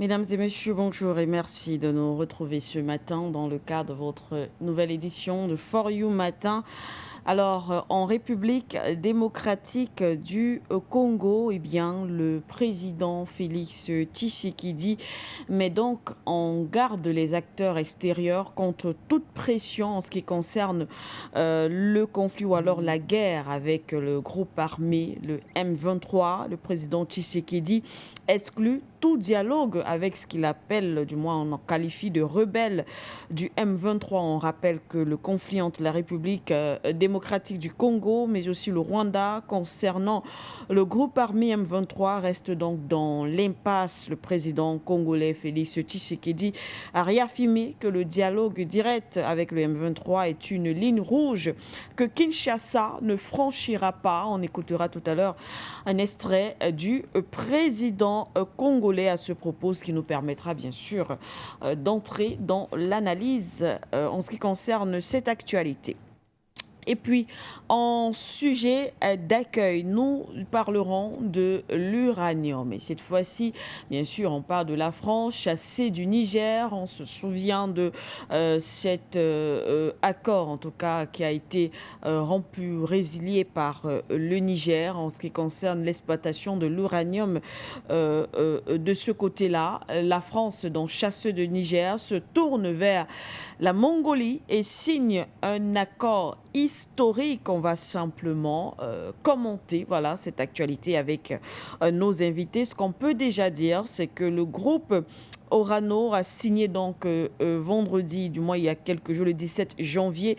Mesdames et messieurs, bonjour et merci de nous retrouver ce matin dans le cadre de votre nouvelle édition de For You Matin. Alors, en République démocratique du Congo, eh bien, le président Félix Tshisekedi met donc en garde les acteurs extérieurs contre toute pression en ce qui concerne le conflit ou alors la guerre avec le groupe armé, le M23. Le président Tshisekedi exclut tout dialogue avec ce qu'il appelle, du moins on en qualifie de rebelles du M23. On rappelle que le conflit entre la République démocratique du Congo, mais aussi le Rwanda, concernant le groupe armé M23, reste donc dans l'impasse. Le président congolais Félix Tshisekedi a réaffirmé que le dialogue direct avec le M23 est une ligne rouge que Kinshasa ne franchira pas. On écoutera tout à l'heure un extrait du président congolais à ce propos, ce qui nous permettra bien sûr d'entrer dans l'analyse en ce qui concerne cette actualité. Et puis, en sujet d'accueil, nous parlerons de l'uranium. Et cette fois-ci, bien sûr, on parle de la France chassée du Niger. On se souvient de cet accord, en tout cas, qui a été rompu, résilié par le Niger en ce qui concerne l'exploitation de l'uranium. De ce côté-là, la France, donc chasseuse de Niger, se tourne vers la Mongolie et signe un accord historique. On va simplement commenter voilà, cette actualité avec nos invités. Ce qu'on peut déjà dire, c'est que le groupe Orano a signé donc vendredi, du moins il y a quelques jours, le 17 janvier,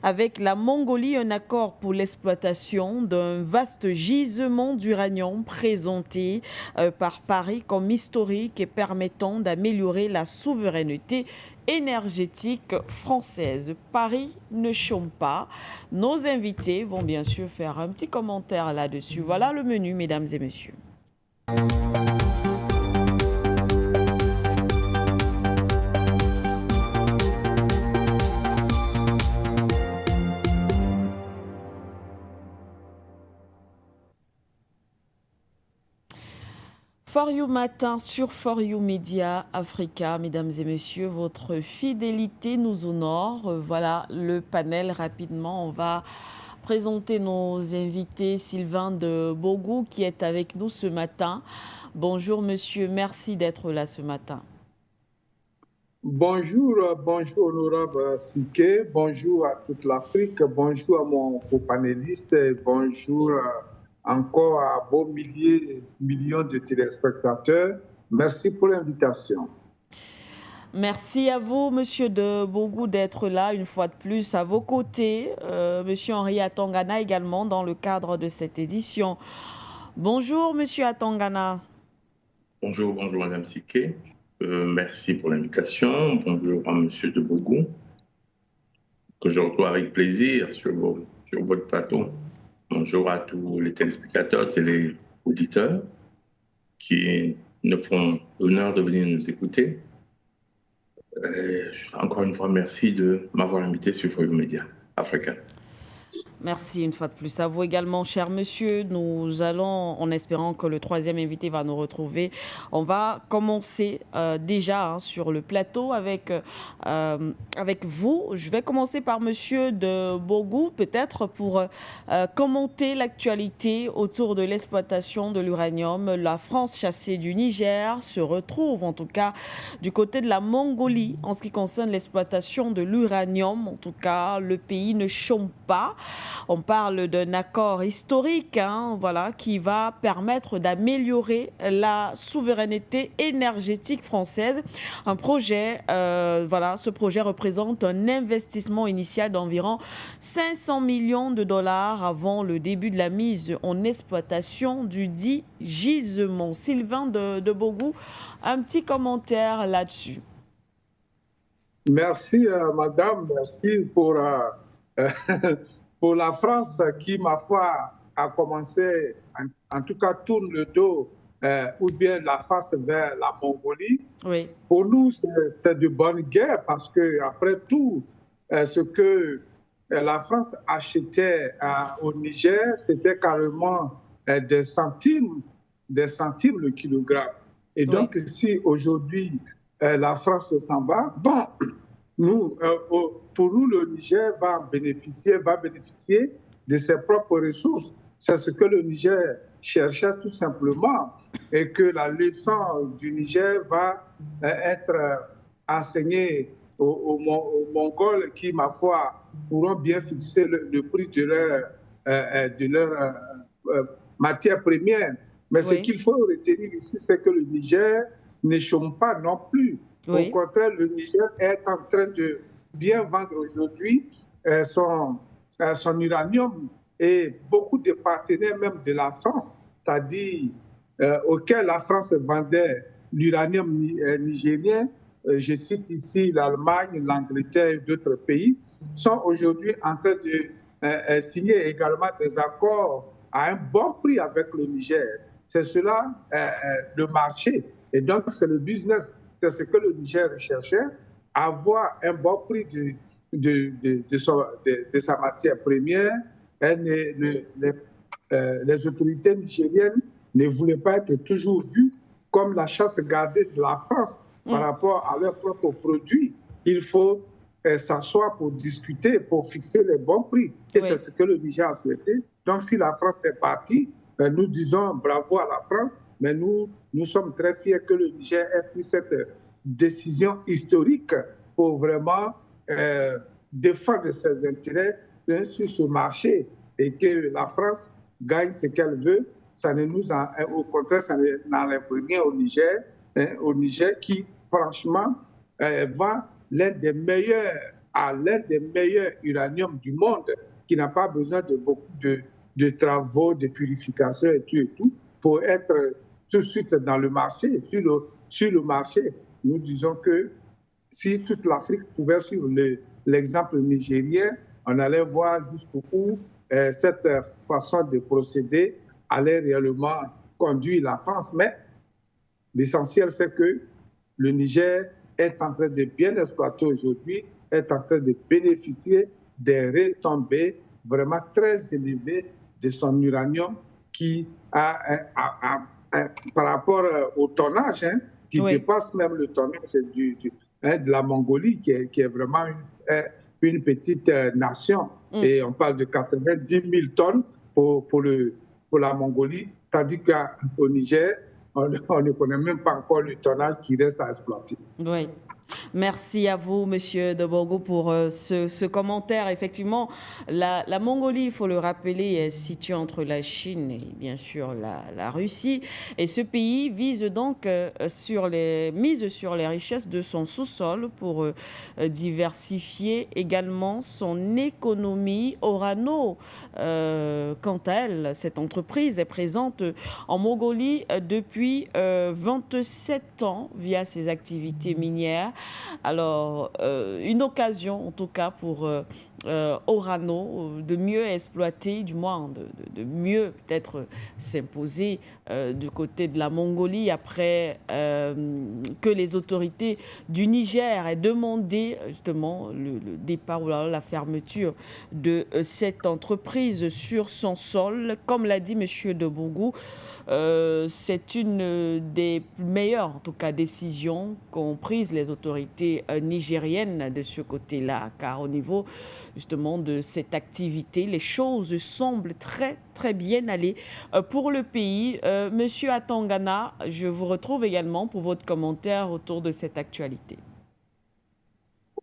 avec la Mongolie, un accord pour l'exploitation d'un vaste gisement d'uranium présenté par Paris comme historique et permettant d'améliorer la souveraineté énergétique française. Paris ne chôme pas. Nos invités vont bien sûr faire un petit commentaire là-dessus. Voilà le menu, mesdames et messieurs. For You Matin sur For You Media Africa, mesdames et messieurs, votre fidélité nous honore. Voilà le panel rapidement. On va présenter nos invités. Sylvain de Bogou qui est avec nous ce matin. Bonjour monsieur, merci d'être là ce matin. Bonjour, bonjour honorable Siké, bonjour à toute l'Afrique, bonjour à mon copanéliste, bonjour encore à vos millions de téléspectateurs. Merci pour l'invitation. Merci à vous, monsieur de Bogou, d'être là une fois de plus à vos côtés. Monsieur Henri Atangana également dans le cadre de cette édition. Bonjour, monsieur Atangana. Bonjour, bonjour, madame Siké. Merci pour l'invitation. Bonjour à monsieur de Bogou, que je retrouve avec plaisir sur votre plateau. Bonjour à tous les téléspectateurs, téléauditeurs qui nous font l'honneur de venir nous écouter. Encore une fois, merci de m'avoir invité sur For You Media Africa. Merci une fois de plus à vous également, cher monsieur. Nous allons, en espérant que le troisième invité va nous retrouver, on va commencer déjà sur le plateau avec vous. Je vais commencer par monsieur de Bogou, peut-être pour commenter l'actualité autour de l'exploitation de l'uranium. La France chassée du Niger se retrouve en tout cas du côté de la Mongolie en ce qui concerne l'exploitation de l'uranium. En tout cas, le pays ne chôme pas. On parle d'un accord historique voilà, qui va permettre d'améliorer la souveraineté énergétique française. Un projet, voilà, ce projet représente un investissement initial d'environ 500 millions de dollars avant le début de la mise en exploitation du dit gisement. Sylvain de Bogou, un petit commentaire là-dessus. Merci, madame, merci pour... pour la France qui, ma foi, a commencé, en tout cas, tourne le dos ou bien la face vers la Mongolie. Oui. Pour nous, c'est de bonne guerre parce que après tout, ce que la France achetait au Niger, c'était carrément des centimes le kilogramme. Et Oui, donc, si aujourd'hui la France s'en va, bon, nous, pour nous, le Niger va bénéficier de ses propres ressources. C'est ce que le Niger cherchait tout simplement, et que la leçon du Niger va être enseignée aux Mongols qui, ma foi, pourront bien fixer le prix de leur matière première. Mais ce oui, qu'il faut retenir ici, c'est que le Niger ne chôme pas non plus. Au oui, contraire, le Niger est en train de bien vendre aujourd'hui son uranium, et beaucoup de partenaires même de la France, c'est-à-dire auxquels la France vendait l'uranium nigérien, je cite ici l'Allemagne, l'Angleterre et d'autres pays, sont aujourd'hui en train de signer également des accords à un bon prix avec le Niger. C'est cela le marché. Et donc, c'est le business. C'est ce que le Niger recherchait, avoir un bon prix de sa matière première. Les autorités nigériennes ne voulaient pas être toujours vues comme la chasse gardée de la France par rapport à leurs propres produits. Il faut s'asseoir pour discuter, pour fixer les bons prix. Et c'est oui. ce que le Niger a souhaité. Donc, si la France est partie, nous disons bravo à la France, mais nous sommes très fiers que le Niger ait pris cette décision historique pour vraiment défendre ses intérêts sur ce marché, et que la France gagne ce qu'elle veut. Ça ne nous au contraire, ça n'enlève rien au Niger qui, franchement, vend l'un des meilleurs uraniums du monde, qui n'a pas besoin de beaucoup de travaux, de purification et tout, pour être tout de suite dans le marché. Sur le marché, nous disons que si toute l'Afrique pouvait suivre l'exemple nigérien, on allait voir jusqu'où cette façon de procéder allait réellement conduire la France. Mais l'essentiel, c'est que le Niger est en train de bien exploiter aujourd'hui, est en train de bénéficier des retombées vraiment très élevées de son uranium, qui par rapport au tonnage, qui Oui. dépasse même le tonnage de la Mongolie, qui est vraiment une petite nation. Et on parle de 90 000 tonnes pour la Mongolie, tandis qu'au Niger, on ne connaît même pas encore le tonnage qui reste à exploiter. Oui. Merci à vous, Monsieur de Bourgo, pour ce commentaire. Effectivement, la Mongolie, il faut le rappeler, est située entre la Chine et bien sûr la Russie. Et ce pays mise sur les richesses de son sous-sol pour diversifier également son économie. Orano, quant à elle, cette entreprise est présente en Mongolie depuis 27 ans via ses activités minières. Alors, une occasion en tout cas pour Orano de mieux exploiter, du moins de mieux peut-être s'imposer du côté de la Mongolie après que les autorités du Niger aient demandé justement le départ ou la fermeture de cette entreprise sur son sol. Comme l'a dit M. de Bourgou, c'est une des meilleures, en tout cas, décisions qu'ont prises les autorités nigériennes de ce côté-là, car au niveau justement de cette activité, les choses semblent très, très bien aller pour le pays. Monsieur Atangana, je vous retrouve également pour votre commentaire autour de cette actualité.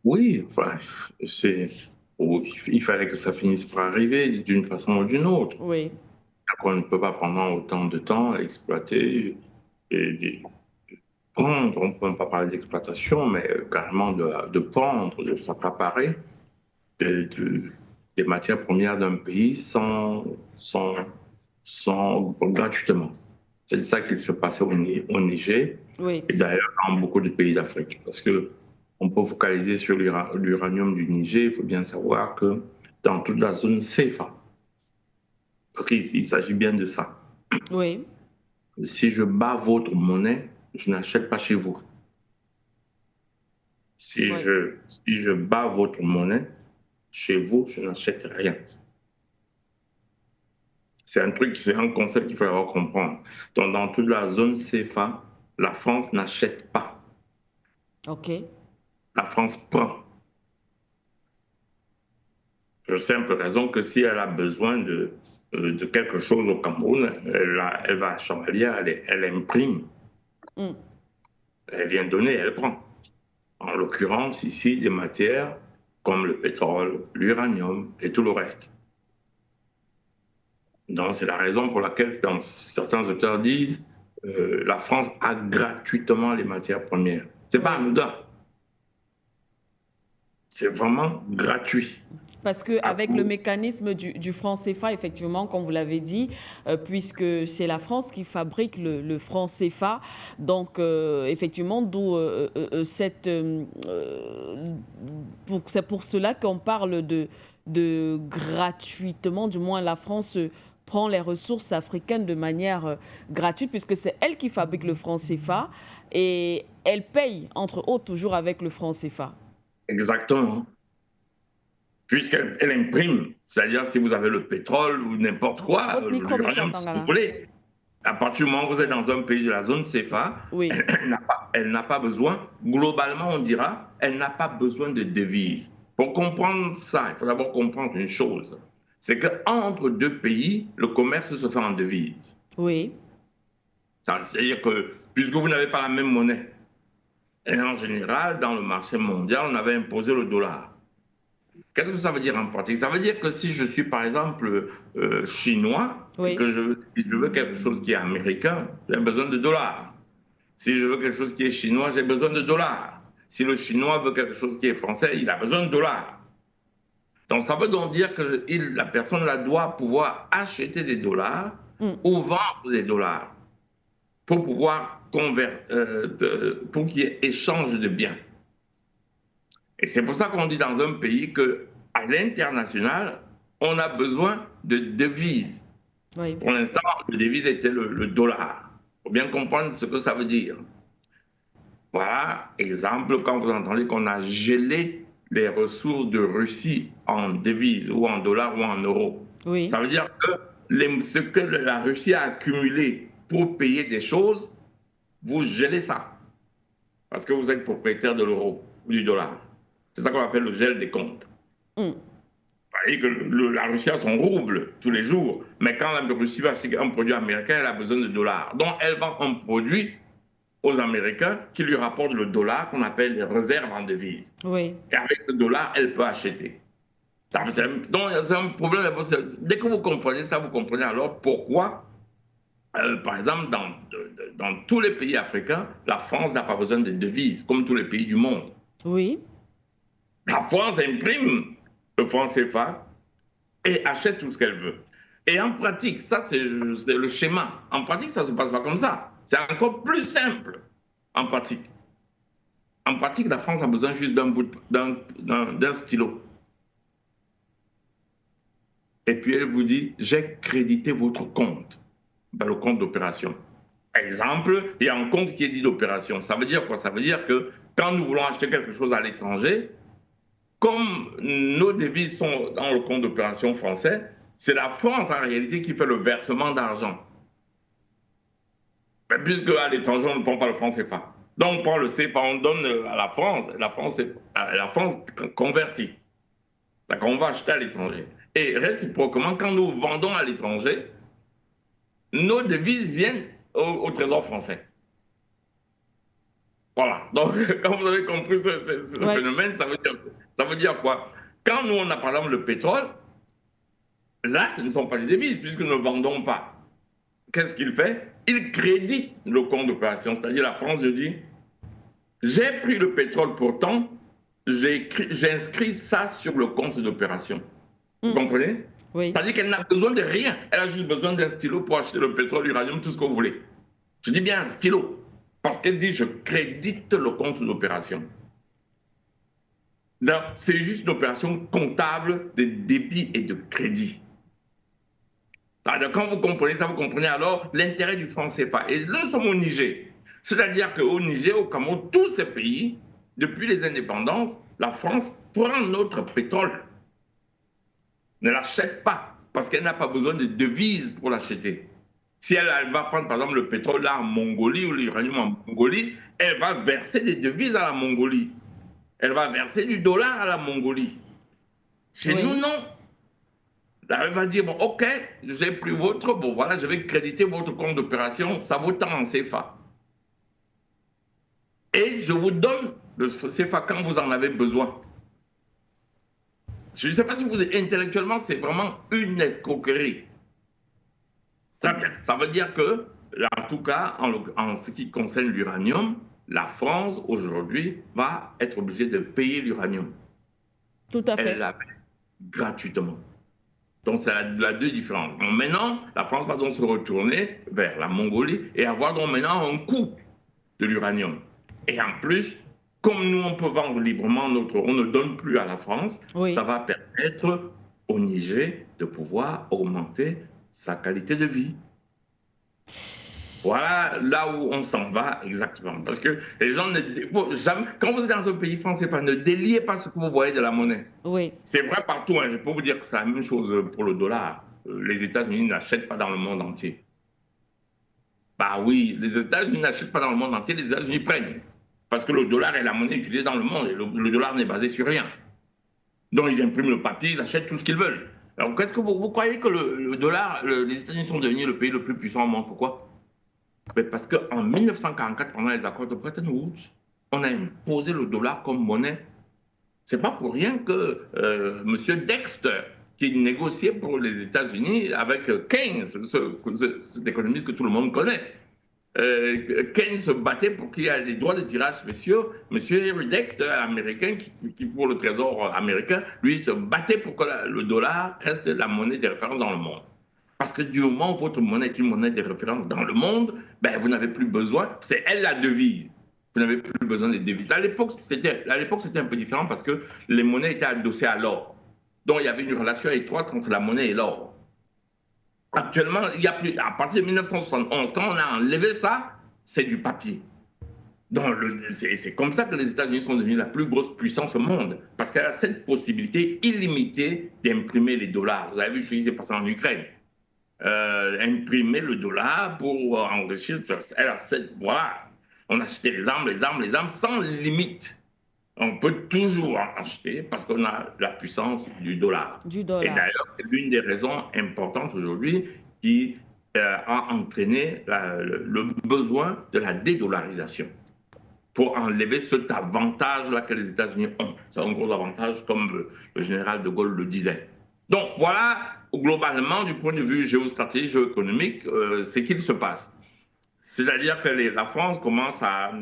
Oui, enfin, il fallait que ça finisse par arriver d'une façon ou d'une autre. Oui, On ne peut pas pendant autant de temps exploiter et prendre, on ne peut pas parler d'exploitation, mais carrément de prendre, de s'accaparer de- des matières premières d'un pays gratuitement. C'est ça qui se passait au Niger oui, et d'ailleurs dans beaucoup de pays d'Afrique. Parce que on peut focaliser sur l'uranium du Niger, il faut bien savoir que dans toute la zone CFA, parce qu'il s'agit bien de ça. oui, Si je bats votre monnaie, je n'achète pas chez vous. oui, Si je bats votre monnaie, chez vous, je n'achète rien. C'est un concept qu'il faut avoir comprendre. Donc, dans toute la zone CFA, la France n'achète pas. OK. La France prend. Pour la simple raison que si elle a besoin de quelque chose au Cameroun, elle va à Chamalia, elle imprime, elle vient donner, elle prend. En l'occurrence, ici, des matières comme le pétrole, l'uranium et tout le reste. Donc, c'est la raison pour laquelle certains auteurs disent la France a gratuitement les matières premières. Ce n'est pas anodin. C'est vraiment gratuit. Parce qu'avec le mécanisme du franc CFA, effectivement, comme vous l'avez dit, puisque c'est la France qui fabrique le franc CFA, donc effectivement, d'où c'est pour cela qu'on parle de gratuitement, du moins la France prend les ressources africaines de manière gratuite, puisque c'est elle qui fabrique le franc CFA et elle paye, entre autres, toujours avec le franc CFA. Exactement. Puisqu'elle imprime, c'est-à-dire si vous avez le pétrole ou n'importe quoi, l'uranium, si vous voulez, à partir du moment où vous êtes dans un pays de la zone CFA, oui. elle n'a pas besoin, globalement on dira, elle n'a pas besoin de devises. Pour comprendre ça, il faut d'abord comprendre une chose, c'est qu'entre deux pays, le commerce se fait en devises. Oui. C'est-à-dire que, puisque vous n'avez pas la même monnaie, et en général, dans le marché mondial, on avait imposé le dollar. Qu'est-ce que ça veut dire en pratique? Ça veut dire que si je suis, par exemple, chinois, et que je veux quelque chose qui est américain, j'ai besoin de dollars. Si je veux quelque chose qui est chinois, j'ai besoin de dollars. Si le chinois veut quelque chose qui est français, il a besoin de dollars. Donc ça veut donc dire que la personne là doit pouvoir acheter des dollars ou vendre des dollars pour pouvoir pour qu'il y ait échange de biens. Et c'est pour ça qu'on dit dans un pays qu'à l'international, on a besoin de devises. Oui. Pour l'instant, la devise était le dollar. Il faut bien comprendre ce que ça veut dire. Voilà, exemple, quand vous entendez qu'on a gelé les ressources de Russie en devises ou en dollars ou en euros. Oui. Ça veut dire que ce que la Russie a accumulé pour payer des choses, vous gelez ça. Parce que vous êtes propriétaire de l'euro ou du dollar. C'est ça qu'on appelle le gel des comptes. Vous voyez que la Russie a son rouble tous les jours, mais quand la Russie va acheter un produit américain, elle a besoin de dollars. Donc elle vend un produit aux Américains qui lui rapportent le dollar qu'on appelle les réserves en devises. Oui. Et avec ce dollar, elle peut acheter. Donc c'est un problème. Dès que vous comprenez ça, vous comprenez alors pourquoi, par exemple, dans tous les pays africains, la France n'a pas besoin de devises, comme tous les pays du monde. Oui. La France imprime le franc CFA et achète tout ce qu'elle veut. Et en pratique, ça c'est le schéma. En pratique, ça ne se passe pas comme ça. C'est encore plus simple en pratique. En pratique, la France a besoin juste d'un stylo. Et puis elle vous dit, j'ai crédité votre compte, dans le compte d'opération. Exemple, il y a un compte qui est dit d'opération. Ça veut dire quoi? Ça veut dire que quand nous voulons acheter quelque chose à l'étranger, comme nos devises sont dans le compte d'opération français, c'est la France en réalité qui fait le versement d'argent. Puisque à l'étranger, on ne prend pas le franc CFA. Donc on prend le CFA, on donne à la France convertit. C'est-à-dire qu'on va acheter à l'étranger. Et réciproquement, quand nous vendons à l'étranger, nos devises viennent au Trésor français. Voilà. Donc, quand vous avez compris ce phénomène, ça veut dire quoi? Quand nous, on a par exemple le pétrole, là, ce ne sont pas des devises, puisque nous ne vendons pas. Qu'est-ce qu'il fait? Il crédite le compte d'opération. C'est-à-dire, la France dit, j'ai pris le pétrole pourtant, j'inscris ça sur le compte d'opération. Vous comprenez? Oui. C'est-à-dire qu'elle n'a besoin de rien. Elle a juste besoin d'un stylo pour acheter le pétrole, l'uranium, tout ce que vous voulez. Je dis bien un stylo. Parce qu'elle dit, je crédite le compte d'opération. C'est juste une opération comptable de débit et de crédit. Alors, quand vous comprenez ça, vous comprenez alors l'intérêt du franc CFA. Et là, nous sommes au Niger. C'est-à-dire qu'au Niger, au Cameroun, tous ces pays, depuis les indépendances, la France prend notre pétrole. Ne l'achète pas, parce qu'elle n'a pas besoin de devises pour l'acheter. Si elle va prendre, par exemple, le pétrole là en Mongolie ou l'uranium en Mongolie, elle va verser des devises à la Mongolie. Elle va verser du dollar à la Mongolie. Chez nous, Oui. non. Là, elle va dire, bon, OK, j'ai pris votre, bon, voilà, je vais créditer votre compte d'opération, ça vaut tant en CFA. Et je vous donne le CFA quand vous en avez besoin. Je ne sais pas si vous intellectuellement, c'est vraiment une escroquerie. Très bien. Ça veut dire que, en tout cas, en ce qui concerne l'uranium, la France, aujourd'hui, va être obligée de payer l'uranium. Tout à Elle fait. l'a fait gratuitement. Donc, c'est la deux différences. Donc, maintenant, la France va donc se retourner vers la Mongolie et avoir donc maintenant un coût de l'uranium. Et en plus, comme nous, on peut vendre librement on ne donne plus à la France, ça Oui. va permettre au Niger de pouvoir augmenter sa qualité de vie. Voilà là où on s'en va exactement. Parce que les gens jamais, quand vous êtes dans un pays français, ne déliez pas ce que vous voyez de la monnaie. Oui. C'est vrai partout, hein. Je peux vous dire que c'est la même chose pour le dollar. Les États-Unis n'achètent pas dans le monde entier. Bah oui, les États-Unis n'achètent pas dans le monde entier, les États-Unis prennent. Parce que le dollar est la monnaie utilisée dans le monde et le dollar n'est basé sur rien. Donc ils impriment le papier, ils achètent tout ce qu'ils veulent. Alors qu'est-ce que vous croyez que le dollar, les États-Unis sont devenus le pays le plus puissant au monde? Pourquoi? Mais parce qu'en 1944, pendant les accords de Bretton Woods, on a imposé le dollar comme monnaie. C'est pas pour rien que M. Dexter, qui négociait pour les États-Unis avec Keynes, cet économiste que tout le monde connaît, Keynes se battait pour qu'il y ait des droits de tirage spéciaux. M. Henry Dexter, américain, qui pour le Trésor américain, lui se battait pour que le dollar reste la monnaie de référence dans le monde. Parce que du moment où votre monnaie est une monnaie de référence dans le monde, ben, vous n'avez plus besoin, c'est elle la devise. Vous n'avez plus besoin des devises. À l'époque, c'était un peu différent parce que les monnaies étaient adossées à l'or. Donc, il y avait une relation étroite entre la monnaie et l'or. Actuellement, il y a plus, à partir de 1971, quand on a enlevé ça, c'est du papier. Donc, c'est comme ça que les États-Unis sont devenus la plus grosse puissance au monde, parce qu'elle a cette possibilité illimitée d'imprimer les dollars. Vous avez vu ce qui s'est passé en Ukraine. Imprimer le dollar pour enrichir. Elle a voilà. On achetait les armes sans limite. On peut toujours en acheter parce qu'on a la puissance du dollar. Du Et dollar. d'ailleurs, c'est l'une des raisons importantes aujourd'hui qui a entraîné le besoin de la dédollarisation pour enlever cet avantage-là que les États-Unis ont. C'est un gros avantage, comme le général de Gaulle le disait. Donc voilà, globalement, du point de vue géostratégique, géoéconomique, ce qu'il se passe. C'est-à-dire que la France commence à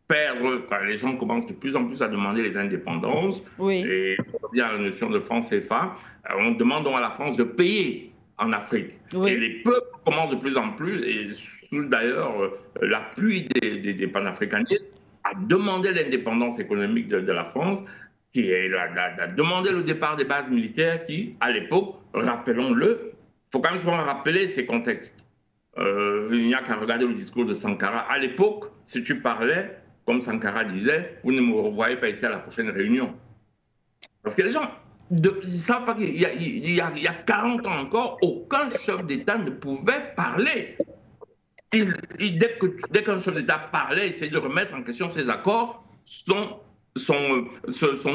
perdre, enfin, les gens commencent de plus en plus à demander les indépendances. Oui. Et on revient à la notion de franc CFA. On demande donc à la France de payer en Afrique. Oui. Et les peuples commencent de plus en plus, et sous d'ailleurs l'appui des panafricanistes, à demander l'indépendance économique de la France, qui a demandé le départ des bases militaires qui, à l'époque, rappelons-le, il faut quand même souvent rappeler ces contextes. Il n'y a qu'à regarder le discours de Sankara. À l'époque, si tu parlais, comme Sankara disait, vous ne me revoyez pas ici à la prochaine réunion. Parce que les gens ne savent pas qu'il y a 40 ans encore, aucun chef d'État ne pouvait parler. Dès qu'un chef d'État parlait, essayait de remettre en question ses accords, son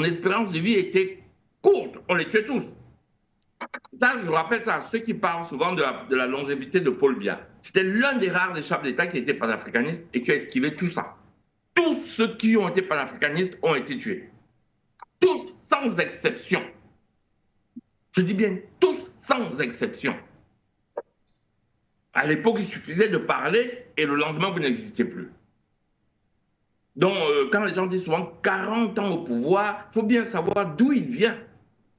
espérance de vie était courte. On les tuait tous. Ça, je rappelle ça à ceux qui parlent souvent de la longévité de Paul Biya. C'était l'un des rares chefs d'État qui était panafricaniste et qui a esquivé tout ça. Tous ceux qui ont été panafricanistes ont été tués. Tous, sans exception. Je dis bien tous, sans exception. À l'époque, il suffisait de parler et le lendemain, vous n'existiez plus. Donc, quand les gens disent souvent 40 ans au pouvoir, il faut bien savoir d'où il vient.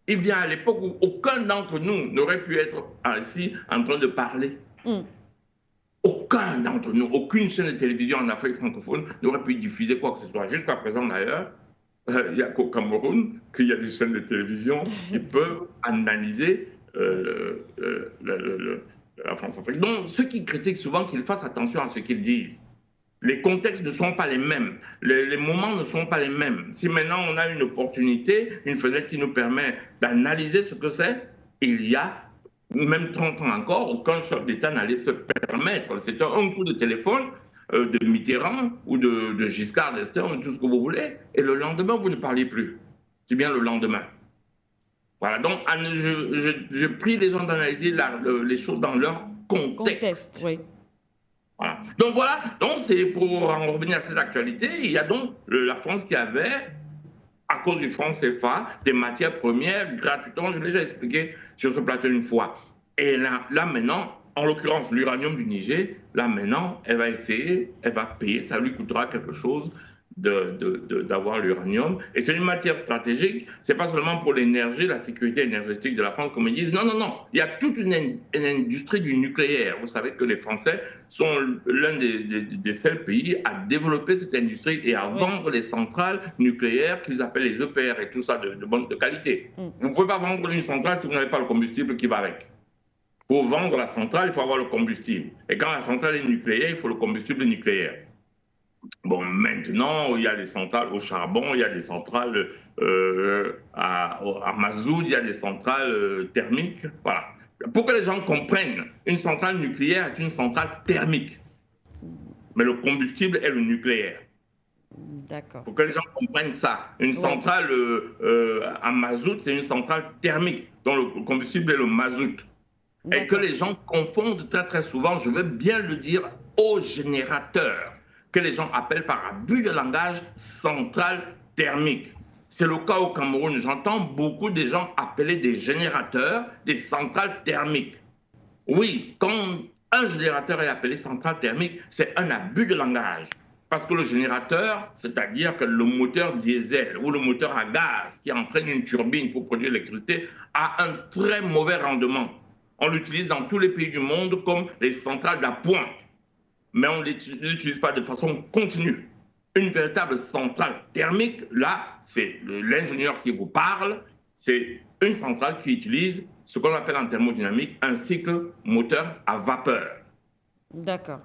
Il vient à l'époque où aucun d'entre nous n'aurait pu être assis en train de parler. Aucun d'entre nous, aucune chaîne de télévision en Afrique francophone n'aurait pu diffuser quoi que ce soit. Jusqu'à présent, d'ailleurs, il n'y a qu'au Cameroun qu'il y a des chaînes de télévision qui peuvent analyser la France-Afrique. Donc, ceux qui critiquent souvent qu'ils fassent attention à ce qu'ils disent. Les contextes ne sont pas les mêmes, les moments ne sont pas les mêmes. Si maintenant on a une opportunité, une fenêtre qui nous permet d'analyser ce que c'est, il y a même 30 ans encore, aucun chef d'État n'allait se permettre. C'était un coup de téléphone de Mitterrand ou de Giscard d'Estaing, tout ce que vous voulez, et le lendemain, vous ne parlez plus. C'est bien le lendemain. Voilà, donc je prie les gens d'analyser les choses dans leur contexte. Oui. Voilà, donc c'est pour en revenir à cette actualité, il y a donc la France qui avait, à cause du franc CFA, des matières premières gratuitement, je l'ai déjà expliqué sur ce plateau une fois. Et là maintenant, en l'occurrence l'uranium du Niger, là maintenant, elle va essayer, elle va payer, ça lui coûtera quelque chose d'avoir l'uranium. Et c'est une matière stratégique, c'est pas seulement pour l'énergie, la sécurité énergétique de la France, comme ils disent. Non, non, non. Il y a toute une industrie du nucléaire. Vous savez que les Français sont l'un des seuls pays à développer cette industrie et à vendre les centrales nucléaires qu'ils appellent les EPR et tout ça de qualité. Vous ne pouvez pas vendre une centrale si vous n'avez pas le combustible qui va avec. Pour vendre la centrale, il faut avoir le combustible. Et quand la centrale est nucléaire, il faut le combustible nucléaire. Bon, maintenant, il y a des centrales au charbon, il y a des centrales à mazout, il y a des centrales thermiques. Voilà. Pour que les gens comprennent, une centrale nucléaire est une centrale thermique. Mais le combustible est le nucléaire. D'accord. Pour que les gens comprennent ça. Une centrale à mazout, c'est une centrale thermique, dont le combustible est le mazout. Et que les gens confondent très très souvent, je veux bien le dire, au générateur, que les gens appellent par abus de langage centrale thermique. C'est le cas au Cameroun. J'entends beaucoup de gens appeler des générateurs des centrales thermiques. Oui, quand un générateur est appelé centrale thermique, c'est un abus de langage. Parce que le générateur, c'est-à-dire que le moteur diesel ou le moteur à gaz qui entraîne une turbine pour produire l'électricité, a un très mauvais rendement. On l'utilise dans tous les pays du monde comme les centrales d'appoint. Mais on ne l'utilise pas de façon continue. Une véritable centrale thermique, là, c'est l'ingénieur qui vous parle, c'est une centrale qui utilise ce qu'on appelle en thermodynamique un cycle moteur à vapeur. D'accord.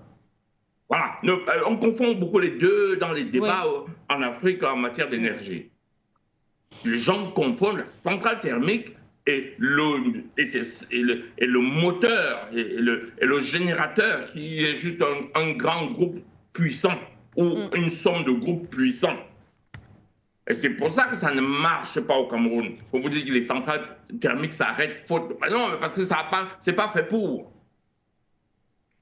Voilà, on confond beaucoup les deux dans les débats en Afrique en matière d'énergie. Les gens confondent la centrale thermique et le moteur et le générateur qui est juste un grand groupe puissant ou une somme de groupes puissants. Et c'est pour ça que ça ne marche pas au Cameroun. On vous dit que les centrales thermiques s'arrêtent faute. Ben non, parce que c'est pas fait pour.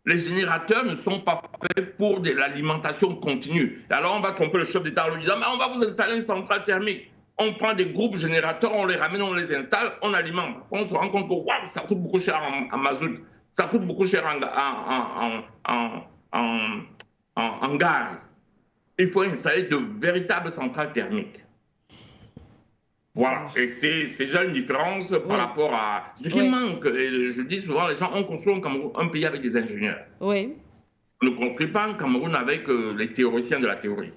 Les générateurs ne sont pas faits pour de l'alimentation continue. Et alors on va tromper le chef d'État en lui disant mais on va vous installer une centrale thermique. On prend des groupes générateurs, on les ramène, on les installe, on alimente. On se rend compte que wow, ça coûte beaucoup cher en mazout, ça coûte beaucoup cher en gaz. Il faut installer de véritables centrales thermiques. Voilà, et c'est déjà une différence par rapport à ce qui manque. Et je dis souvent, les gens, on construit un pays avec des ingénieurs. Oui. On ne construit pas un Cameroun avec les théoriciens de la théorie.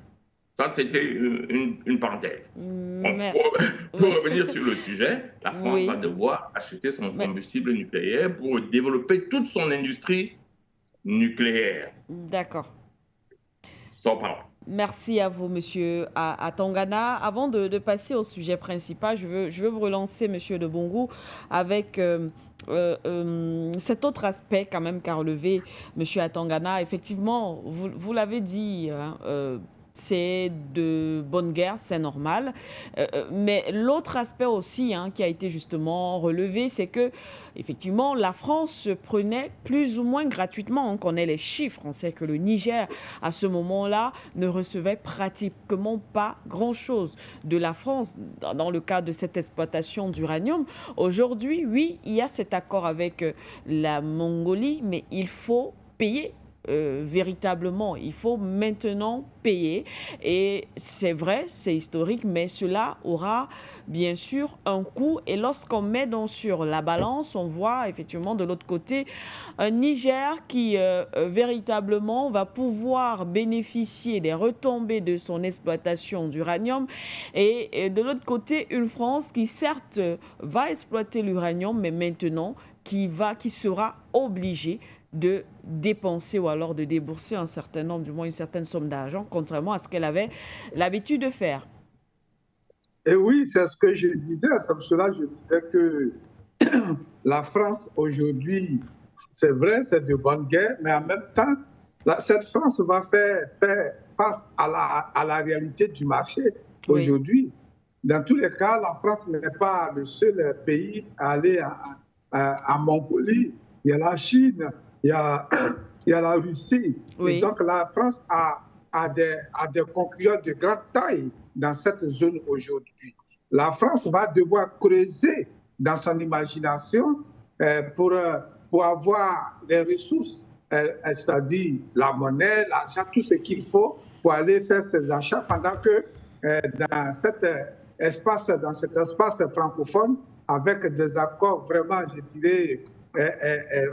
Ça, c'était une parenthèse. Pour revenir sur le sujet, la France va devoir acheter son combustible nucléaire pour développer toute son industrie nucléaire. D'accord. Sans parole. Merci à vous, monsieur Atangana. Avant de passer au sujet principal, je veux vous relancer, monsieur de Bongou, avec cet autre aspect quand même qu'a relevé monsieur Atangana. Effectivement, vous l'avez dit, hein, c'est de bonne guerre, c'est normal. Mais l'autre aspect aussi qui a été justement relevé, c'est que effectivement, la France se prenait plus ou moins gratuitement. On connaît les chiffres. On sait que le Niger, à ce moment-là, ne recevait pratiquement pas grand-chose de la France dans le cadre de cette exploitation d'uranium. Aujourd'hui, oui, il y a cet accord avec la Mongolie, mais il faut payer. Véritablement, il faut maintenant payer et c'est vrai, c'est historique, mais cela aura bien sûr un coût et lorsqu'on met donc sur la balance, on voit effectivement de l'autre côté un Niger qui véritablement va pouvoir bénéficier des retombées de son exploitation d'uranium et de l'autre côté une France qui certes va exploiter l'uranium mais maintenant qui sera obligée de dépenser ou alors de débourser un certain nombre, du moins une certaine somme d'argent, contrairement à ce qu'elle avait l'habitude de faire. Et oui, c'est ce que je disais, c'est pour cela que je disais que la France aujourd'hui, c'est vrai, c'est de bonne guerre, mais en même temps, cette France va faire face à la réalité du marché aujourd'hui. Dans tous les cas, la France n'est pas le seul pays à aller à Mongolie. Il y a la Chine, il y a la Russie. Et donc la France a des concurrents de grande taille dans cette zone aujourd'hui. La France va devoir creuser dans son imagination pour avoir les ressources, c'est-à-dire la monnaie, l'argent, tout ce qu'il faut pour aller faire ses achats pendant que dans cet espace francophone, avec des accords vraiment, je dirais,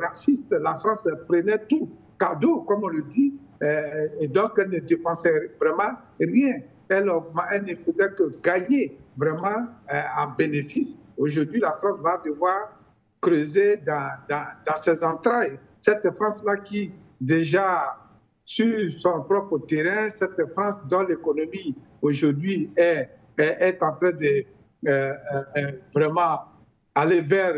racistes, la France prenait tout, cadeau, comme on le dit, et donc elle ne dépensait vraiment rien. Elle ne faisait que gagner vraiment en bénéfice. Aujourd'hui, la France va devoir creuser dans ses entrailles. Cette France-là qui, déjà, sur son propre terrain, cette France dont l'économie aujourd'hui est en train de vraiment aller vers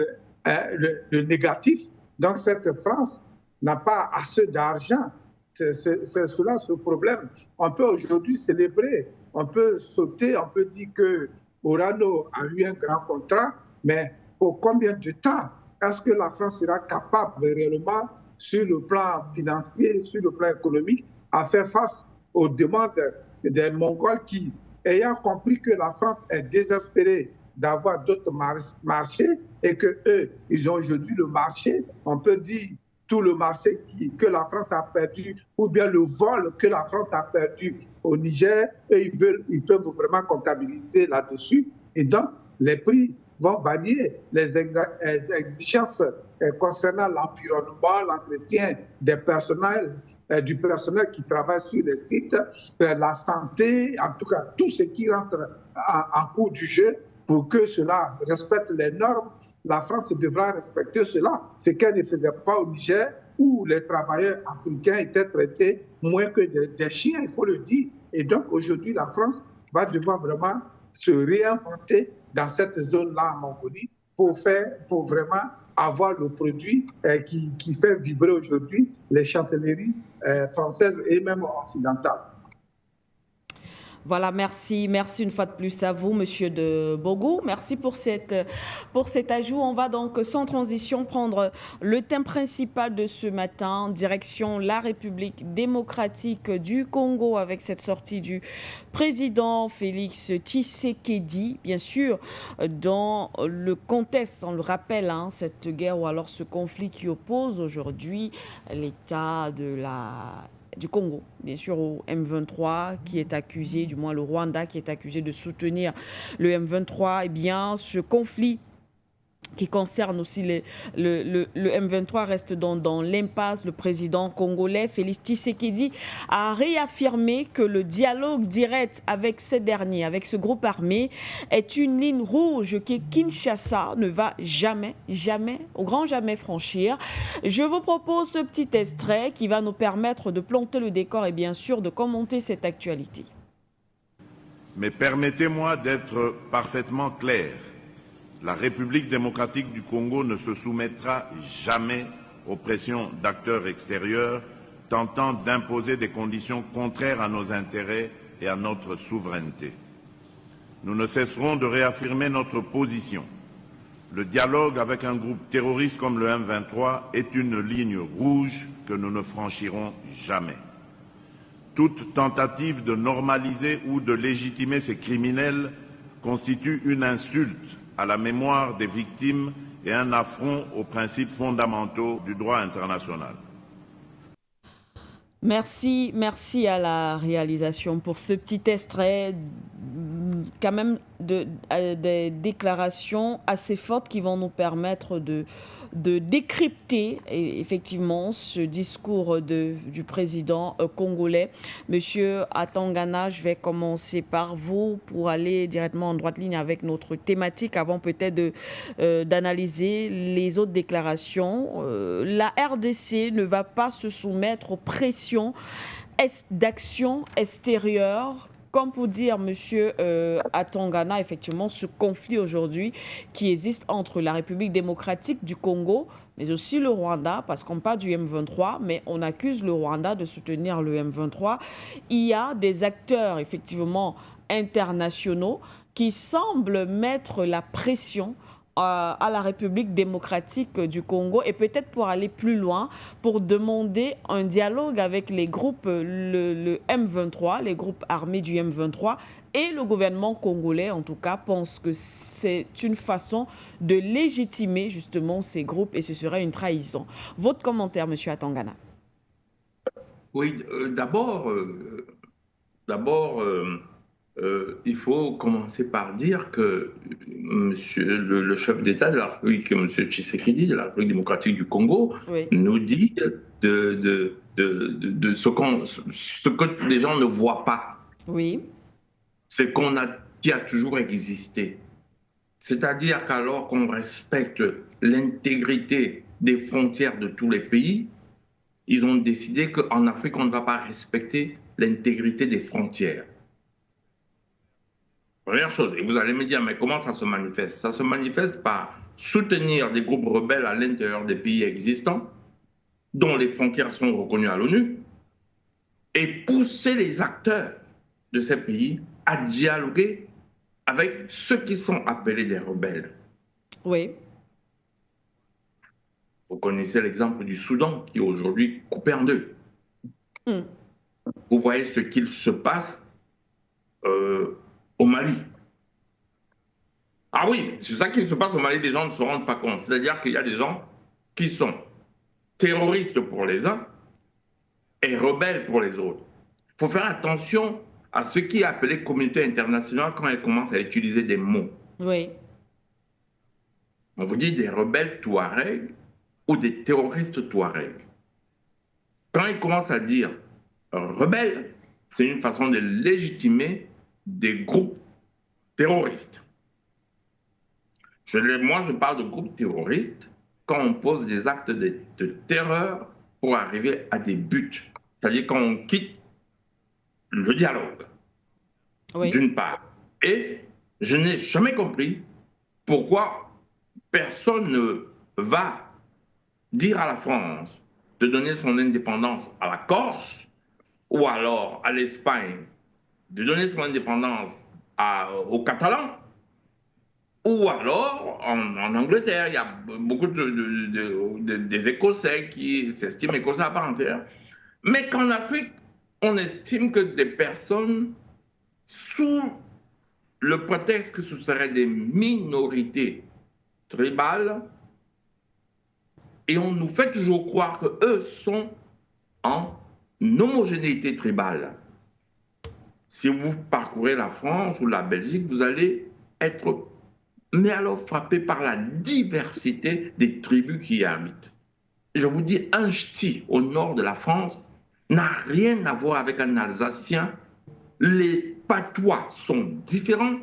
le négatif. Donc cette France n'a pas assez d'argent. C'est cela ce problème. On peut aujourd'hui célébrer, on peut sauter, on peut dire que Orano a eu un grand contrat, mais pour combien de temps est-ce que la France sera capable réellement, sur le plan financier, sur le plan économique, à faire face aux demandes des Mongols qui, ayant compris que la France est désespérée d'avoir d'autres marchés et qu'eux, ils ont aujourd'hui le marché, on peut dire tout le marché que la France a perdu, ou bien le vol que la France a perdu au Niger, et ils peuvent vraiment comptabiliser là-dessus. Et donc, les prix vont varier, les exigences concernant l'environnement, l'entretien des personnels, du personnel qui travaille sur les sites, la santé, en tout cas tout ce qui rentre en cours du jeu pour que cela respecte les normes. La France devra respecter cela, ce qu'elle ne faisait pas au Niger, où les travailleurs africains étaient traités moins que des chiens, il faut le dire. Et donc aujourd'hui, la France va devoir vraiment se réinventer dans cette zone-là en Mongolie pour vraiment avoir le produit qui fait vibrer aujourd'hui les chancelleries françaises et même occidentales. Voilà, merci une fois de plus à vous, Monsieur de Bogo. Merci pour cet ajout. On va donc sans transition prendre le thème principal de ce matin, direction la République démocratique du Congo avec cette sortie du président Félix Tshisekedi, bien sûr, dans le contexte, on le rappelle, cette guerre ou alors ce conflit qui oppose aujourd'hui l'État du Congo, bien sûr, au M23 qui est accusé, du moins le Rwanda qui est accusé de soutenir le M23. Eh bien, ce conflit qui concerne aussi le M23 reste dans l'impasse. Le président congolais Félix Tshisekedi a réaffirmé que le dialogue direct avec ces derniers, avec ce groupe armé, est une ligne rouge que Kinshasa ne va jamais, au grand jamais franchir. Je vous propose ce petit extrait qui va nous permettre de planter le décor et bien sûr de commenter cette actualité. Mais permettez-moi d'être parfaitement clair. La République démocratique du Congo ne se soumettra jamais aux pressions d'acteurs extérieurs tentant d'imposer des conditions contraires à nos intérêts et à notre souveraineté. Nous ne cesserons de réaffirmer notre position. Le dialogue avec un groupe terroriste comme le M23 est une ligne rouge que nous ne franchirons jamais. Toute tentative de normaliser ou de légitimer ces criminels constitue une insulte à la mémoire des victimes et un affront aux principes fondamentaux du droit international. Merci à la réalisation pour ce petit extrait, quand même des déclarations assez fortes qui vont nous permettre de décrypter effectivement ce discours du président congolais. Monsieur Atangana, je vais commencer par vous pour aller directement en droite ligne avec notre thématique avant peut-être d'analyser les autres déclarations. La RDC ne va pas se soumettre aux pressions d'action extérieure comme pour dire, monsieur Atangana, effectivement, ce conflit aujourd'hui qui existe entre la République démocratique du Congo, mais aussi le Rwanda, parce qu'on parle du M23, mais on accuse le Rwanda de soutenir le M23. Il y a des acteurs, effectivement, internationaux qui semblent mettre la pression à la République démocratique du Congo et peut-être pour aller plus loin, pour demander un dialogue avec les groupes, le M23, les groupes armés du M23 et le gouvernement congolais, en tout cas, pense que c'est une façon de légitimer justement ces groupes et ce serait une trahison. Votre commentaire, monsieur Atangana? Oui, d'abord, il faut commencer par dire que monsieur, le chef d'État de la République, M. Tshisekedi, de la République démocratique du Congo, Oui. nous dit de ce que les gens ne voient pas. Oui. C'est qui a toujours existé. C'est-à-dire qu'alors qu'on respecte l'intégrité des frontières de tous les pays, ils ont décidé qu'en Afrique, on ne va pas respecter l'intégrité des frontières. Première chose, et vous allez me dire, mais comment ça se manifeste? Ça se manifeste par soutenir des groupes rebelles à l'intérieur des pays existants, dont les frontières sont reconnues à l'ONU, et pousser les acteurs de ces pays à dialoguer avec ceux qui sont appelés des rebelles. Oui. Vous connaissez l'exemple du Soudan, qui est aujourd'hui coupé en deux. Vous voyez ce qu'il se passe au Mali. Ah oui, c'est ça qui se passe au Mali, les gens ne se rendent pas compte. C'est-à-dire qu'il y a des gens qui sont terroristes pour les uns et rebelles pour les autres. Il faut faire attention à ce qui est appelé communauté internationale quand elle commence à utiliser des mots. Oui. On vous dit des rebelles touaregs ou des terroristes touaregs. Quand ils commencent à dire rebelles, c'est une façon de légitimer des groupes terroristes. Moi, je parle de groupes terroristes quand on pose des actes de terreur pour arriver à des buts. C'est-à-dire quand on quitte le dialogue, Oui. d'une part. Et je n'ai jamais compris pourquoi personne ne va dire à la France de donner son indépendance à la Corse ou alors à l'Espagne de donner son indépendance aux Catalans ou alors en Angleterre. Il y a beaucoup des Écossais qui s'estiment Écossais à part entière. Mais qu'en Afrique, on estime que des personnes sous le prétexte que ce seraient des minorités tribales, et on nous fait toujours croire qu'eux sont en homogénéité tribale. Si vous parcourez la France ou la Belgique, vous allez être, mais alors frappé par la diversité des tribus qui y habitent. Je vous dis, un ch'ti au nord de la France n'a rien à voir avec un Alsacien. Les patois sont différents,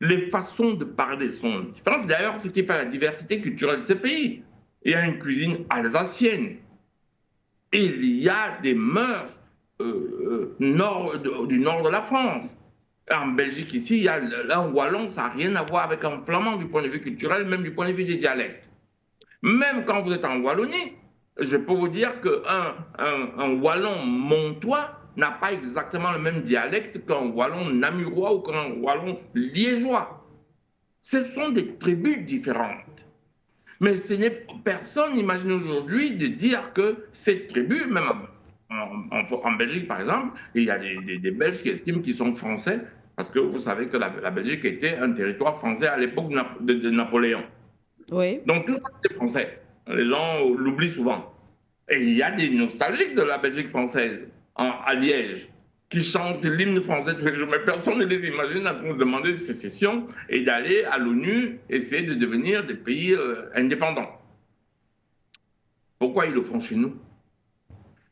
les façons de parler sont différentes. C'est d'ailleurs ce qui fait la diversité culturelle de ces pays. Il y a une cuisine alsacienne. Il y a des mœurs du nord de la France. En Belgique, ici, il y a un wallon, ça n'a rien à voir avec un flamand du point de vue culturel, même du point de vue des dialectes. Même quand vous êtes en Wallonie, je peux vous dire qu'un wallon montois n'a pas exactement le même dialecte qu'un wallon namurois ou qu'un wallon liégeois. Ce sont des tribus différentes. Mais personne n'imagine aujourd'hui de dire que ces tribus, même en Belgique par exemple, il y a des Belges qui estiment qu'ils sont français, parce que vous savez que la Belgique était un territoire français à l'époque de Napoléon. Oui. Donc tout ça, c'est français. Les gens l'oublient souvent. Et il y a des nostalgiques de la Belgique française, à Liège, qui chantent l'hymne français tous les jours. Mais personne ne les imagine en train de demander de sécession et d'aller à l'ONU essayer de devenir des pays indépendants. Pourquoi ils le font chez nous?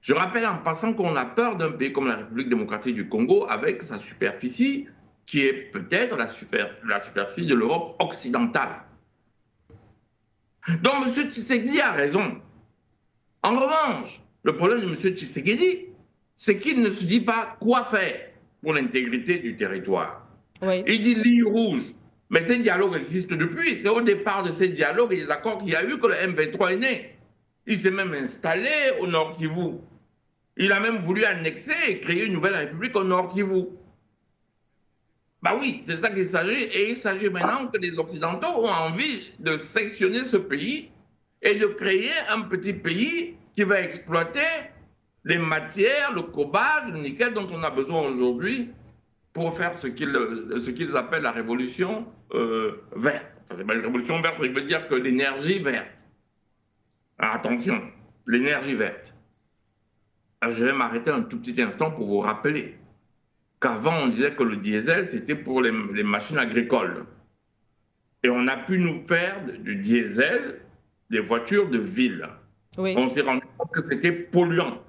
Je rappelle en passant qu'on a peur d'un pays comme la République démocratique du Congo avec sa superficie qui est peut-être la superficie de l'Europe occidentale. Donc M. Tshisekedi a raison. En revanche, le problème de M. Tshisekedi, c'est qu'il ne se dit pas quoi faire pour l'intégrité du territoire. Oui. Il dit ligne rouge. Mais ces dialogues existent depuis. C'est au départ de ces dialogues et des accords qu'il y a eu que le M23 est né. Il s'est même installé au Nord Kivu. Il a même voulu annexer et créer une nouvelle république au Nord Kivu. Bah oui, c'est ça qu'il s'agit. Et il s'agit maintenant que les Occidentaux ont envie de sectionner ce pays et de créer un petit pays qui va exploiter les matières, le cobalt, le nickel dont on a besoin aujourd'hui pour faire ce qu'ils appellent la révolution verte. Enfin, c'est pas une révolution verte, ça veut dire que l'énergie verte. Alors, attention, l'énergie verte. Je vais m'arrêter un tout petit instant pour vous rappeler qu'avant, on disait que le diesel, c'était pour les machines agricoles. Et on a pu nous faire du diesel des voitures de ville. Oui. On s'est rendu compte que c'était polluant.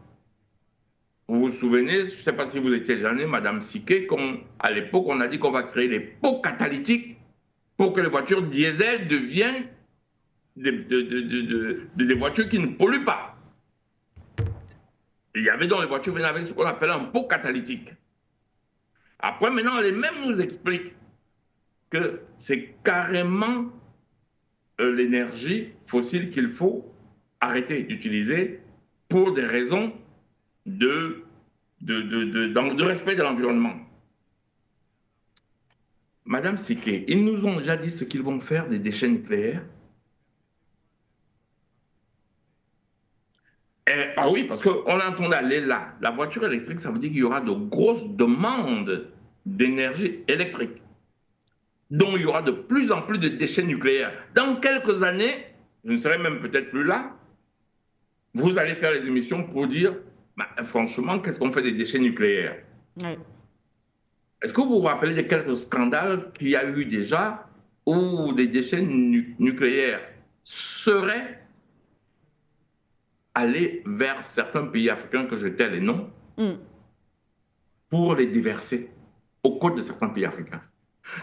Vous vous souvenez, je ne sais pas si vous étiez jeune, Madame Siké, à l'époque, on a dit qu'on va créer les pots catalytiques pour que les voitures diesel deviennent des voitures qui ne polluent pas. Il y avait dans les voitures venaient avec ce qu'on appelle un pot catalytique. Après, maintenant, les mêmes nous expliquent que c'est carrément l'énergie fossile qu'il faut arrêter d'utiliser pour des raisons de respect de l'environnement. Madame Siké, ils nous ont déjà dit ce qu'ils vont faire des déchets nucléaires. Ah oui, parce qu'on est en train d'aller là. La voiture électrique, ça veut dire qu'il y aura de grosses demandes d'énergie électrique, dont il y aura de plus en plus de déchets nucléaires. Dans quelques années, je ne serai même peut-être plus là, vous allez faire les émissions pour dire, bah, franchement, qu'est-ce qu'on fait des déchets nucléaires? Oui. Est-ce que vous vous rappelez de quelques scandales qu'il y a eu déjà où des déchets nucléaires seraient allés vers certains pays africains que je tais les noms pour les déverser aux côtes de certains pays africains?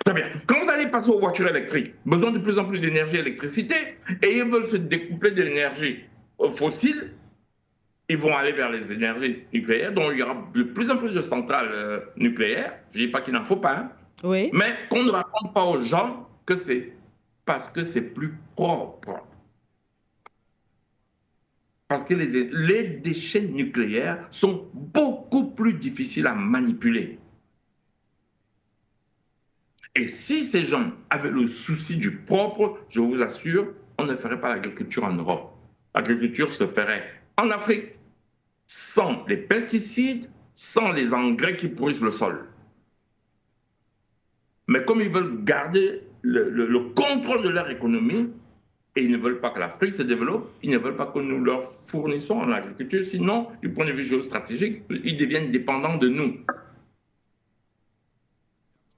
Très bien. Quand vous allez passer aux voitures électriques, besoin de plus en plus d'énergie et d'électricité, et ils veulent se découpler de l'énergie fossile, ils vont aller vers les énergies nucléaires, dont il y aura de plus en plus de centrales nucléaires. Je ne dis pas qu'il n'en faut pas, hein, Oui. mais qu'on ne raconte pas aux gens que c'est parce que c'est plus propre. Parce que les déchets nucléaires sont beaucoup plus difficiles à manipuler. Et si ces gens avaient le souci du propre, je vous assure, on ne ferait pas l'agriculture en Europe. L'agriculture se ferait en Afrique, sans les pesticides, sans les engrais qui pourrissent le sol. Mais comme ils veulent garder le contrôle de leur économie, et ils ne veulent pas que l'Afrique se développe, ils ne veulent pas que nous leur fournissons en agriculture, sinon, du point de vue géostratégique, ils deviennent dépendants de nous.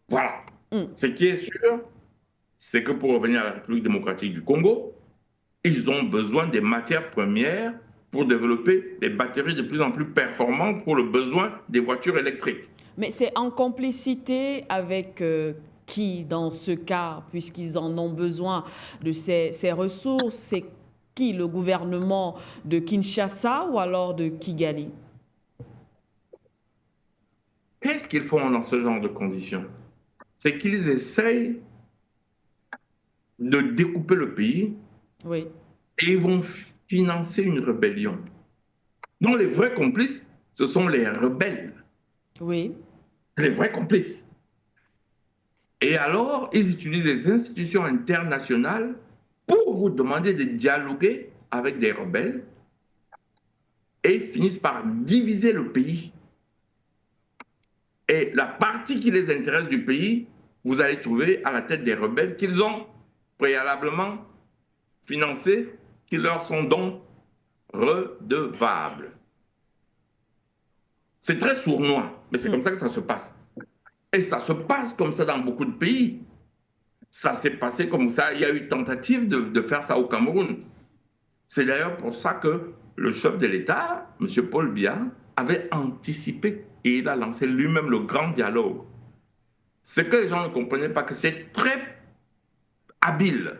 Voilà. Ce qui est sûr, c'est que pour revenir à la République démocratique du Congo, ils ont besoin des matières premières pour développer des batteries de plus en plus performantes pour le besoin des voitures électriques. Mais c'est en complicité avec qui dans ce cas, puisqu'ils en ont besoin de ces ressources? C'est qui, le gouvernement de Kinshasa ou alors de Kigali? Qu'est-ce qu'ils font dans ce genre de conditions? C'est qu'ils essayent de découper le pays, oui, et ils vont financer une rébellion. Donc les vrais complices, ce sont les rebelles. Oui. Les vrais complices. Et alors, ils utilisent les institutions internationales pour vous demander de dialoguer avec des rebelles et finissent par diviser le pays. Et la partie qui les intéresse du pays, vous allez trouver à la tête des rebelles qu'ils ont préalablement financés, qui leur sont donc redevables. C'est très sournois, mais c'est comme ça que ça se passe. Et ça se passe comme ça dans beaucoup de pays. Ça s'est passé comme ça. Il y a eu tentative de faire ça au Cameroun. C'est d'ailleurs pour ça que le chef de l'État, M. Paul Biya, avait anticipé et il a lancé lui-même le grand dialogue. C'est que les gens ne comprenaient pas que c'est très habile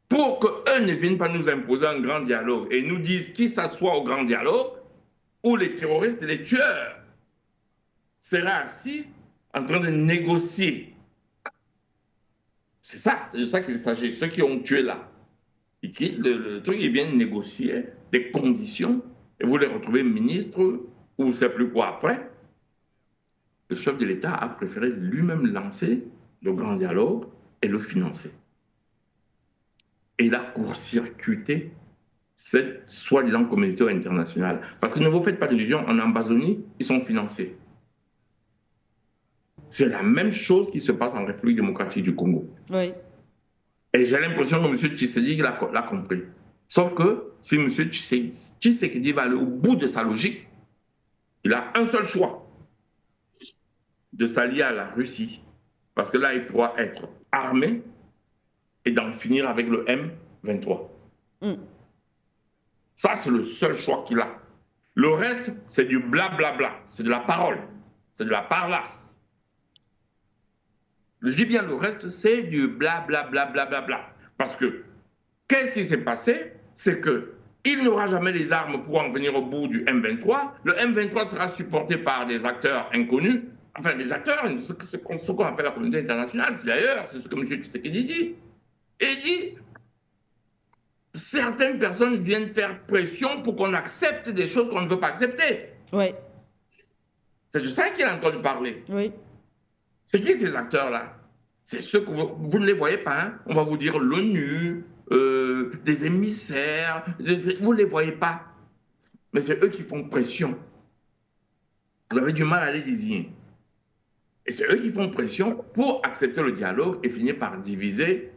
pour qu'eux ne viennent pas nous imposer un grand dialogue et nous disent qui s'assoit au grand dialogue ou les terroristes et les tueurs. serait assis en train de négocier. C'est de ça qu'il s'agit. Ceux qui ont tué là, ils quittent le truc, ils viennent négocier des conditions et vous les retrouvez ministres ou je ne sais plus quoi après. Le chef de l'État a préféré lui-même lancer le grand dialogue et le financer. Et il a court-circuité cette soi-disant communauté internationale. Parce que ne vous faites pas d'illusions, en Amazonie, ils sont financés. C'est la même chose qui se passe en République démocratique du Congo. Oui. Et j'ai l'impression que M. Tshisekedi l'a compris. Sauf que si M. Tshisekedi va aller au bout de sa logique, il a un seul choix, de s'allier à la Russie. Parce que là, il pourra être armé et d'en finir avec le M23. Ça, c'est le seul choix qu'il a. Le reste, c'est du blablabla, c'est de la parole, c'est de la parlasse. Je dis bien le reste, c'est du blablabla. Parce que, qu'est-ce qui s'est passé? C'est qu'il n'aura jamais les armes pour en venir au bout du M23. Le M23 sera supporté par des acteurs inconnus. Enfin, des acteurs, ce qu'on appelle la communauté internationale, c'est ce que M. Tshisekedi dit. Et il dit, certaines personnes viennent faire pression pour qu'on accepte des choses qu'on ne veut pas accepter. Oui. C'est de ça qu'il a entendu parler. Oui. C'est qui ces acteurs-là? C'est ceux que vous ne les voyez pas. Hein? On va vous dire l'ONU, des émissaires, vous ne les voyez pas. Mais c'est eux qui font pression. Vous avez du mal à les désigner. Et c'est eux qui font pression pour accepter le dialogue et finir par diviser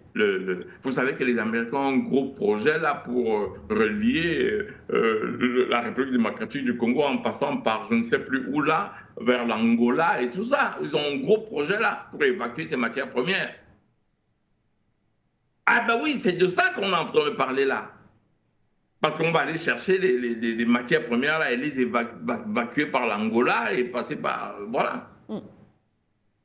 Vous savez que les Américains ont un gros projet là pour relier la République démocratique du Congo en passant par je ne sais plus où là, vers l'Angola et tout ça. Ils ont un gros projet là pour évacuer ces matières premières. Ah ben oui, c'est de ça qu'on est en train de parler là. Parce qu'on va aller chercher les matières premières là et les évacuer par l'Angola et passer par... Voilà.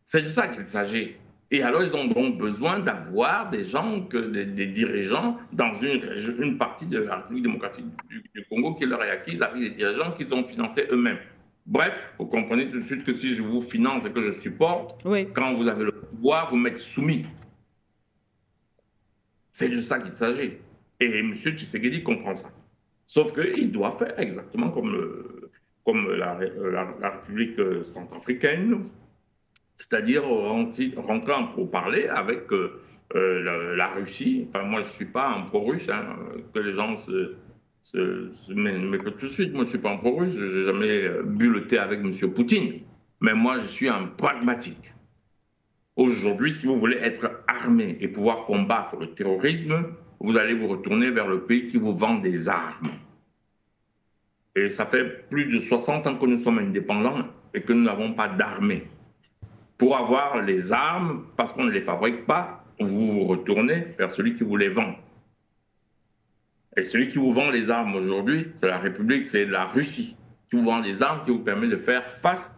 C'est de ça qu'il s'agit. Et alors, ils ont donc besoin d'avoir des gens, des dirigeants dans une partie de la République démocratique du Congo qui leur est acquise avec des dirigeants qu'ils ont financés eux-mêmes. Bref, vous comprenez tout de suite que si je vous finance et que je supporte, oui, quand vous avez le pouvoir, vous m'êtes soumis. C'est de ça qu'il s'agit. Et M. Tshisekedi comprend ça. Sauf qu'il doit faire exactement comme la République centrafricaine, c'est-à-dire rentrer en pourparlers avec la Russie. Enfin, moi, je ne suis pas un pro-russe, hein, que les gens m'écoutent tout de suite. Moi, je ne suis pas un pro-russe, je n'ai jamais bu le thé avec M. Poutine. Mais moi, je suis un pragmatique. Aujourd'hui, si vous voulez être armé et pouvoir combattre le terrorisme, vous allez vous retourner vers le pays qui vous vend des armes. Et ça fait plus de 60 ans que nous sommes indépendants et que nous n'avons pas d'armée. Pour avoir les armes, parce qu'on ne les fabrique pas, vous vous retournez vers celui qui vous les vend. Et celui qui vous vend les armes aujourd'hui, c'est la République, c'est la Russie, qui vous vend des armes qui vous permet de faire face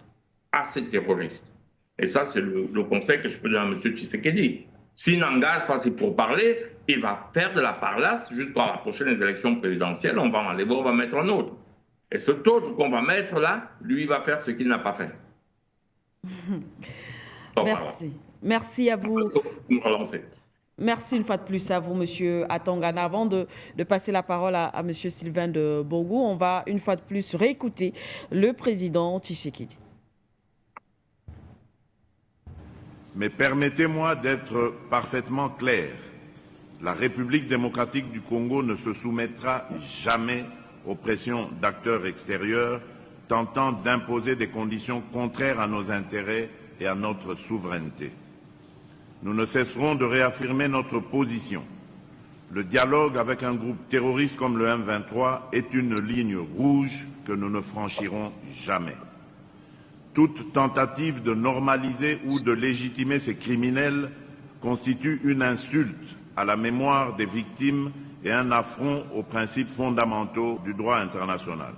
à ces terroristes. Et ça, c'est le conseil que je peux donner à M. Tshisekedi. S'il n'engage pas ses pourparlers, il va faire de la parlasse jusqu'à la prochaine élection présidentielle. On va enlever, on va mettre un autre. Et cet autre qu'on va mettre là, lui, va faire ce qu'il n'a pas fait. Merci. Merci à vous. Merci une fois de plus à vous, Monsieur Atongana. Avant de passer la parole à Monsieur Sylvain de Bourgou, on va une fois de plus réécouter le président Tshisekedi. Mais permettez-moi d'être parfaitement clair. La République démocratique du Congo ne se soumettra jamais aux pressions d'acteurs extérieurs tentant d'imposer des conditions contraires à nos intérêts et à notre souveraineté. Nous ne cesserons de réaffirmer notre position. Le dialogue avec un groupe terroriste comme le M23 est une ligne rouge que nous ne franchirons jamais. Toute tentative de normaliser ou de légitimer ces criminels constitue une insulte à la mémoire des victimes et un affront aux principes fondamentaux du droit international.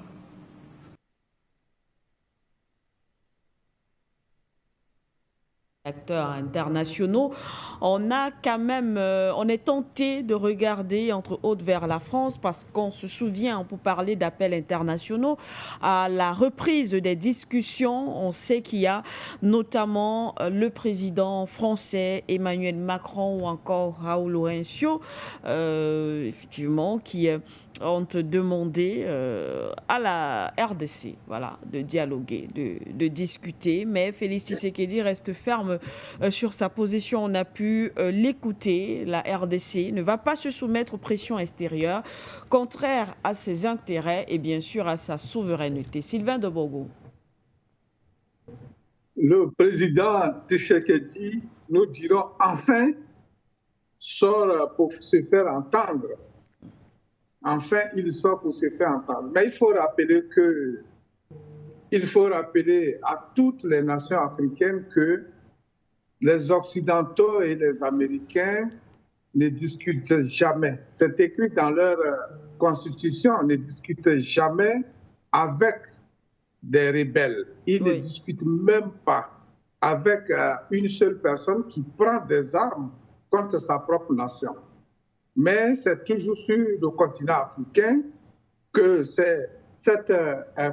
acteurs internationaux, on a quand même, on est tenté de regarder entre autres vers la France parce qu'on se souvient, on peut parler d'appels internationaux à la reprise des discussions. On sait qu'il y a notamment le président français Emmanuel Macron ou encore Raúl Lourenço, effectivement, qui ont demandé à la RDC, voilà, de dialoguer, de discuter, mais Félix Tshisekedi reste ferme sur sa position. On a pu l'écouter. La RDC ne va pas se soumettre aux pressions extérieures, contraires à ses intérêts et bien sûr à sa souveraineté. Sylvain de Bourgo. Le président Tshisekedi, nous dirons enfin, sort pour se faire entendre. Enfin, il sort pour se faire entendre. Mais il faut rappeler à toutes les nations africaines que les Occidentaux et les Américains ne discutent jamais. C'est écrit dans leur constitution, ne discutent jamais avec des rebelles. Ils ne discutent même pas avec une seule personne qui prend des armes contre sa propre nation. Mais c'est toujours sur le continent africain que cette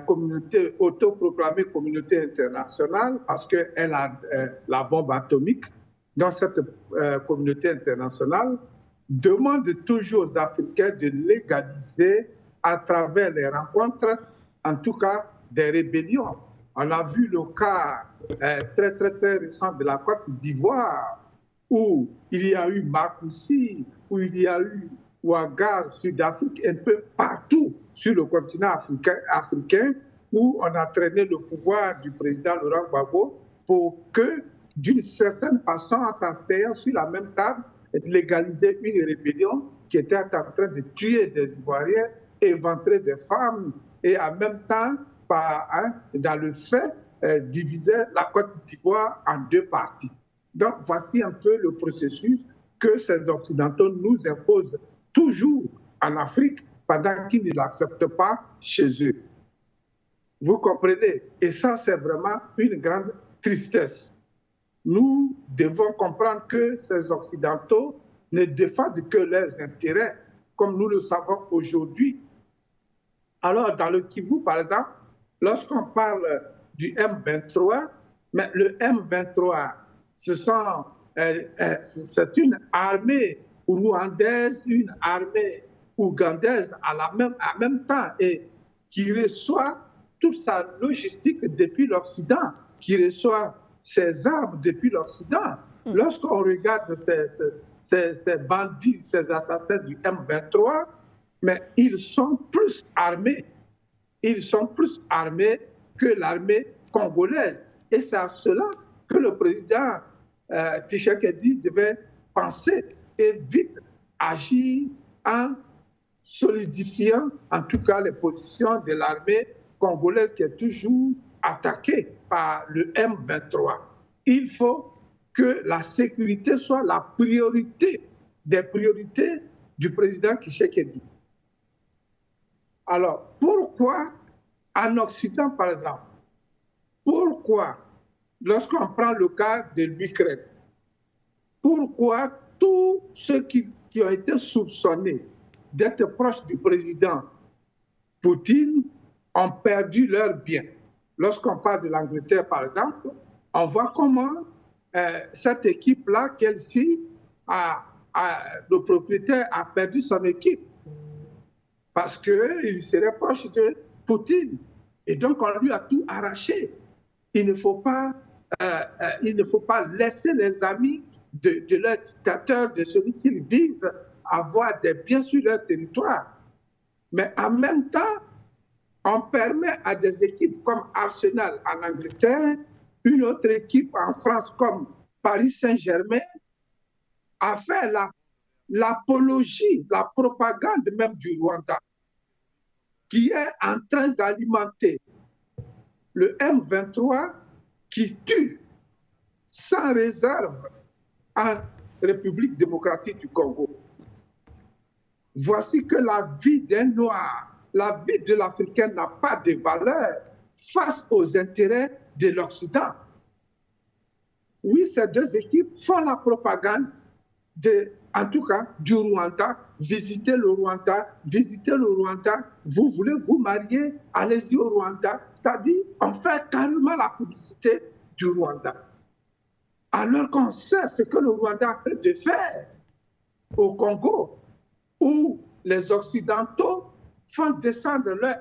communauté, autoproclamée communauté internationale, parce qu'elle a la bombe atomique, dans cette communauté internationale, demande toujours aux Africains de légaliser à travers les rencontres, en tout cas des rébellions. On a vu le cas très récent de la Côte d'Ivoire, où il y a eu Marcoussi, où il y a eu Ouaga, Sud-Afrique, un peu partout sur le continent africain, où on a traîné le pouvoir du président Laurent Gbagbo pour que, d'une certaine façon, en s'asseyant sur la même table, légaliser une rébellion qui était en train de tuer des Ivoiriens, éventrer des femmes et en même temps, dans le fait, diviser la Côte d'Ivoire en deux parties. Donc, voici un peu le processus que ces Occidentaux nous imposent toujours en Afrique pendant qu'ils ne l'acceptent pas chez eux. Vous comprenez? Et ça, c'est vraiment une grande tristesse. Nous devons comprendre que ces Occidentaux ne défendent que leurs intérêts, comme nous le savons aujourd'hui. Alors, dans le Kivu, par exemple, lorsqu'on parle du M23, mais le M23, c'est une armée rwandaise, une armée ougandaise en même temps, et qui reçoit toute sa logistique depuis l'Occident, qui reçoit ses armes depuis l'Occident. Lorsqu'on regarde ces bandits, ces assassins du M23, mais ils sont plus armés. Ils sont plus armés que l'armée congolaise. Et c'est à cela que le président Tshisekedi devait penser et vite agir en solidifiant en tout cas les positions de l'armée congolaise qui est toujours attaquée par le M23. Il faut que la sécurité soit la priorité des priorités du président Tshisekedi. Alors, pourquoi en Occident, par exemple, pourquoi, lorsqu'on prend le cas de l'Ukraine, pourquoi tous ceux qui ont été soupçonnés d'être proches du président Poutine ont perdu leurs biens? Lorsqu'on parle de l'Angleterre, par exemple, on voit comment cette équipe-là, Kelsey, le propriétaire a perdu son équipe parce qu'il serait proche de Poutine. Et donc, on lui a tout arraché. Il ne faut pas laisser les amis de leur dictateur, de celui qu'ils visent, avoir des biens sur leur territoire. Mais en même temps, on permet à des équipes comme Arsenal en Angleterre, une autre équipe en France comme Paris Saint-Germain, à faire l'apologie, la propagande même du Rwanda, qui est en train d'alimenter le M23 qui tue sans réserve en République démocratique du Congo. Voici que la vie d'un Noir, la vie de l'Africain n'a pas de valeur face aux intérêts de l'Occident. oui, ces deux équipes font la propagande en tout cas, du Rwanda, visitez le Rwanda, vous voulez vous marier, allez-y au Rwanda. C'est-à-dire, on fait carrément la publicité du Rwanda. Alors qu'on sait ce que le Rwanda a fait de faire au Congo, où les Occidentaux font descendre leurs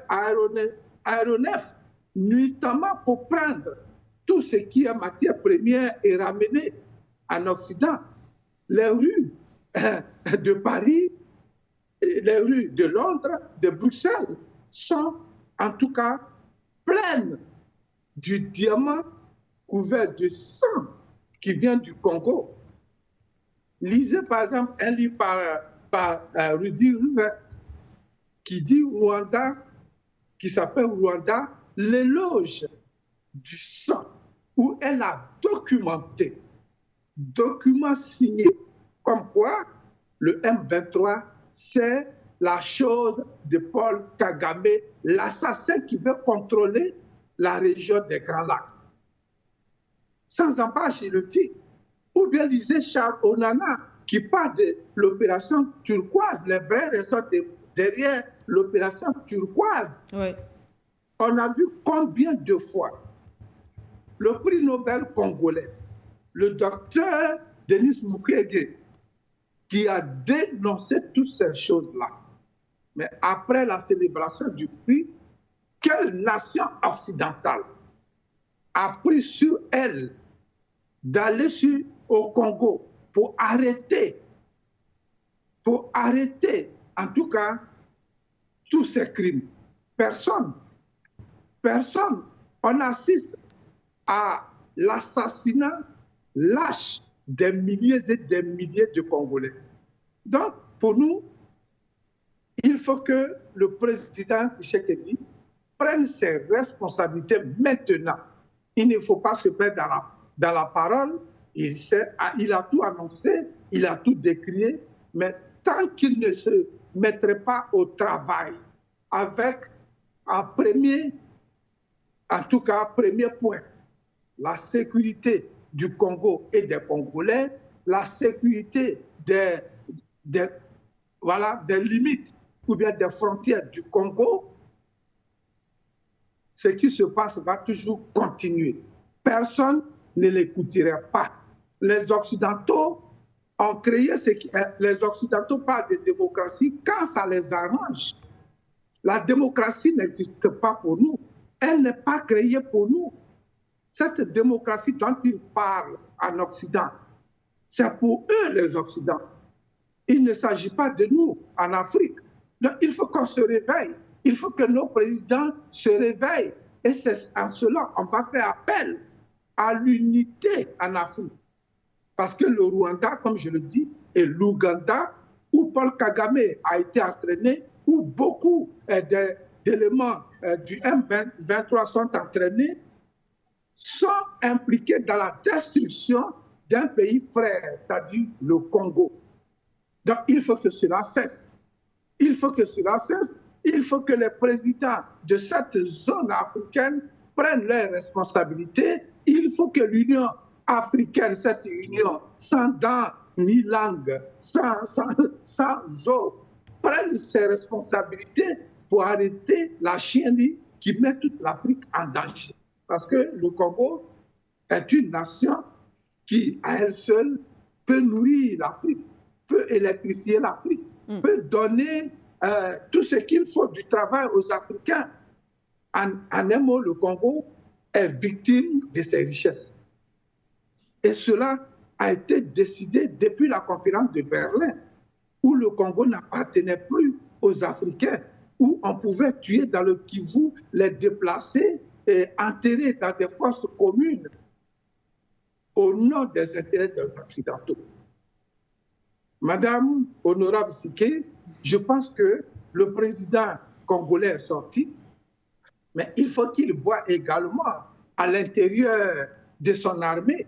aéronefs nuitamment pour prendre tout ce qui est matière première et ramener en Occident. Les rues de Paris, les rues de Londres, de Bruxelles sont en tout cas pleines du diamant couvert de sang qui vient du Congo. Lisez par exemple un livre par Rudy Rubin qui dit Rwanda, qui s'appelle Rwanda, l'éloge du sang, où elle a documenté, document signé, comme quoi le M23, c'est la chose de Paul Kagame, l'assassin qui veut contrôler la région des Grands Lacs. Sans embâche, il le dit. Ou bien lisez Charles Onana qui parle de l'opération turquoise, les vraies raisons derrière l'opération turquoise. Oui. On a vu combien de fois le prix Nobel congolais, le docteur Denis Mukwege, qui a dénoncé toutes ces choses-là. Mais après la célébration du prix, quelle nation occidentale a pris sur elle d'aller au Congo pour arrêter, en tout cas, tous ces crimes? Personne. On assiste à l'assassinat lâche des milliers et des milliers de Congolais. Donc, pour nous, il faut que le président Tshisekedi prenne ses responsabilités maintenant. Il ne faut pas se perdre dans la parole. Il a tout annoncé, il a tout décrié, mais tant qu'il ne se mettrait pas au travail avec premier point, la sécurité du Congo et des Congolais, la sécurité des limites ou bien des frontières du Congo, ce qui se passe va toujours continuer. Personne ne l'écouterait pas. Les Occidentaux ont créé les Occidentaux parlent de démocratie quand ça les arrange. La démocratie n'existe pas pour nous. Elle n'est pas créée pour nous. Cette démocratie dont ils parlent en Occident, c'est pour eux les Occidentaux. Il ne s'agit pas de nous en Afrique. Donc, il faut qu'on se réveille. Il faut que nos présidents se réveillent. Et c'est en cela qu'on va faire appel à l'unité en Afrique. Parce que le Rwanda, comme je le dis, et l'Ouganda, où Paul Kagame a été entraîné, où beaucoup d'éléments du M23 sont entraînés, sont impliqués dans la destruction d'un pays frère, c'est-à-dire le Congo. Donc, il faut que cela cesse. Il faut que les présidents de cette zone africaine prennent leurs responsabilités. Il faut que l'Union africaine, cette union sans dents ni langue, sans eau, prenne ses responsabilités pour arrêter la chiennerie qui met toute l'Afrique en danger. Parce que le Congo est une nation qui, à elle seule, peut nourrir l'Afrique, peut électrifier l'Afrique, peut donner tout ce qu'il faut du travail aux Africains. En un mot, le Congo est victime de ses richesses. Et cela a été décidé depuis la conférence de Berlin, où le Congo n'appartenait plus aux Africains, où on pouvait tuer dans le Kivu, les déplacer et enterrer dans des fosses communes au nom des intérêts des Occidentaux. Madame Honorable Siké, je pense que le président congolais est sorti, mais il faut qu'il voie également à l'intérieur de son armée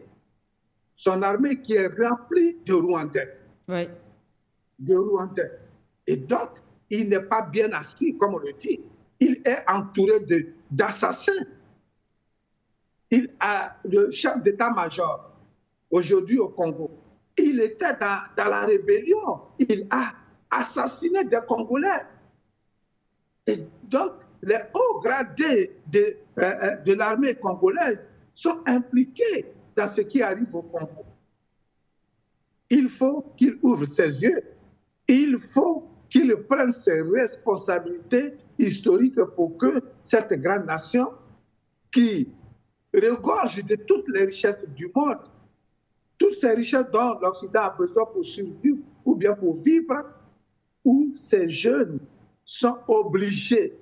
qui est remplie de Rwandais. Oui. De Rwandais. Et donc, il n'est pas bien assis, comme on le dit. Il est entouré d'assassins. Le chef d'état-major aujourd'hui au Congo. Il était dans la rébellion. Il a assassiné des Congolais. Et donc, les hauts gradés de l'armée congolaise sont impliqués dans ce qui arrive au Congo. Il faut qu'il ouvre ses yeux. Il faut qu'il prenne ses responsabilités historiques pour que cette grande nation qui regorge de toutes les richesses du monde, toutes ces richesses dont l'Occident a besoin pour survivre ou bien pour vivre, où ces jeunes sont obligés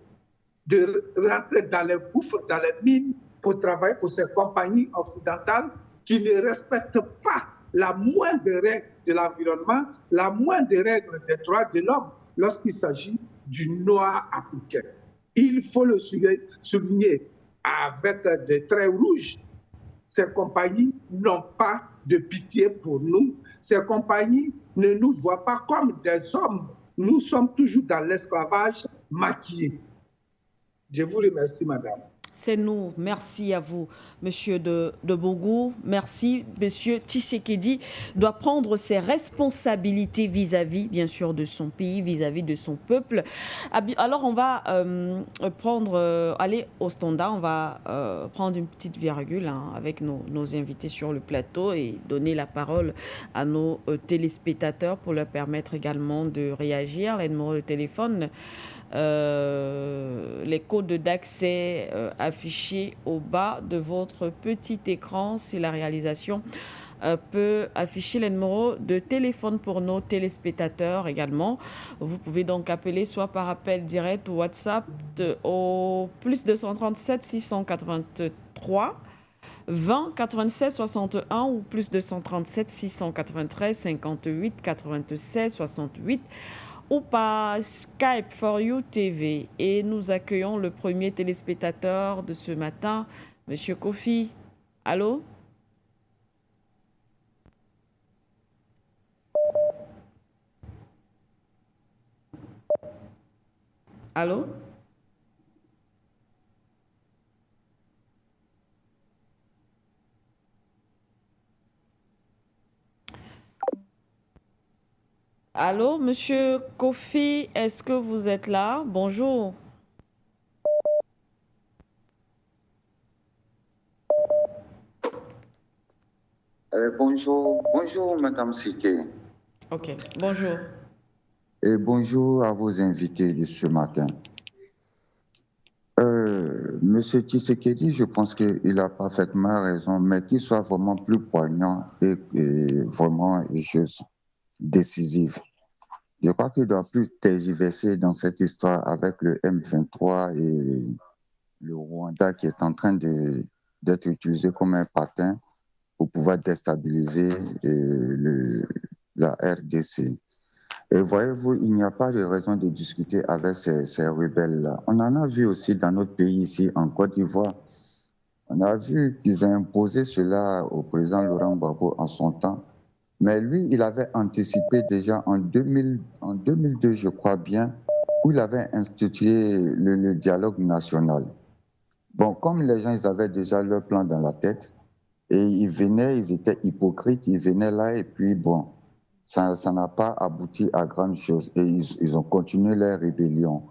de rentrer dans les gouffres, dans les mines, pour travailler pour ces compagnies occidentales qui ne respectent pas la moindre règle de l'environnement, la moindre règle des droits de l'homme lorsqu'il s'agit du noir africain. Il faut le souligner avec des traits rouges. Ces compagnies n'ont pas de pitié pour nous. Ces compagnies ne nous voient pas comme des hommes. Nous sommes toujours dans l'esclavage maquillé. Je vous remercie, madame. C'est nous. Merci à vous, monsieur de Bougou. Merci, monsieur Tshisekedi doit prendre ses responsabilités vis-à-vis, bien sûr, de son pays, vis-à-vis de son peuple. Alors, on va aller au standard. On va prendre une petite virgule avec nos invités sur le plateau et donner la parole à nos téléspectateurs pour leur permettre également de réagir. Les numéros de téléphone, les codes d'accès affichés au bas de votre petit écran. Si la réalisation peut afficher les numéros de téléphone pour nos téléspectateurs également. Vous pouvez donc appeler soit par appel direct ou WhatsApp au plus 237 683 20 96 61 ou plus 237 693 58 96 68 ou par Skype for You TV. Et nous accueillons le premier téléspectateur de ce matin, Monsieur Kofi. Allô? Allô? Allô, monsieur Kofi, est-ce que vous êtes là? Bonjour. Bonjour, Madame Siké. Ok, bonjour. Et bonjour à vos invités de ce matin. Monsieur Tshisekedi, je pense qu'il a parfaitement raison, mais qu'il soit vraiment plus poignant et vraiment juste décisif. Je crois qu'il ne doit plus tergiverser dans cette histoire avec le M23 et le Rwanda qui est en train d'être utilisé comme un patin pour pouvoir déstabiliser la RDC. Et voyez-vous, il n'y a pas de raison de discuter avec ces rebelles-là. On en a vu aussi dans notre pays ici, en Côte d'Ivoire. On a vu qu'ils ont imposé cela au président Laurent Gbagbo en son temps. Mais lui, il avait anticipé déjà en 2002, je crois bien, où il avait institué le dialogue national. Bon, comme les gens, ils avaient déjà leur plan dans la tête, et ils venaient, ils étaient hypocrites, ils venaient là, et puis bon, ça n'a pas abouti à grande chose. Et ils ont continué leur rébellion.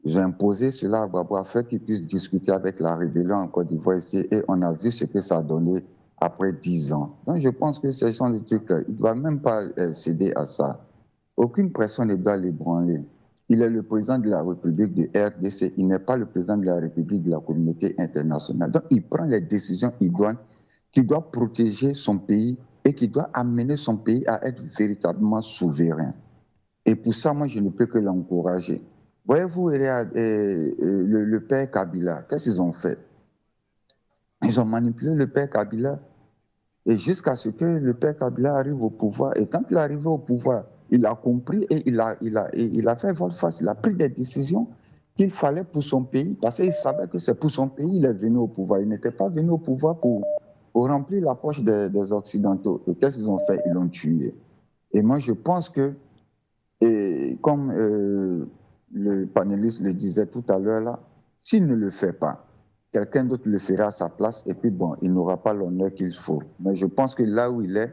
Ils ont imposé cela à Gbagbo afin qu'ils puissent discuter avec la rébellion en Côte d'Ivoire ici, et on a vu ce que ça a donné après 10 ans. Donc je pense que ces gens de trucs-là, ils ne doivent même pas céder à ça. Aucune pression ne doit l'ébranler. Il est le président de la République de RDC, il n'est pas le président de la République de la communauté internationale. Donc il prend les décisions idoines qui doit protéger son pays et qui doit amener son pays à être véritablement souverain. Et pour ça, moi, je ne peux que l'encourager. Voyez-vous, le père Kabila, qu'est-ce qu'ils ont fait? Ils ont manipulé le père Kabila et jusqu'à ce que le père Kabila arrive au pouvoir. Et quand il est arrivé au pouvoir, il a compris et il a fait volte-face. Il a pris des décisions qu'il fallait pour son pays parce qu'il savait que c'est pour son pays qu'il est venu au pouvoir. Il n'était pas venu au pouvoir pour remplir la poche des Occidentaux. Et qu'est-ce qu'ils ont fait? Ils l'ont tué. Et moi, je pense que, comme le panéliste le disait tout à l'heure là, s'il ne le fait pas, quelqu'un d'autre le fera à sa place et puis bon, il n'aura pas l'honneur qu'il faut. Mais je pense que là où il est,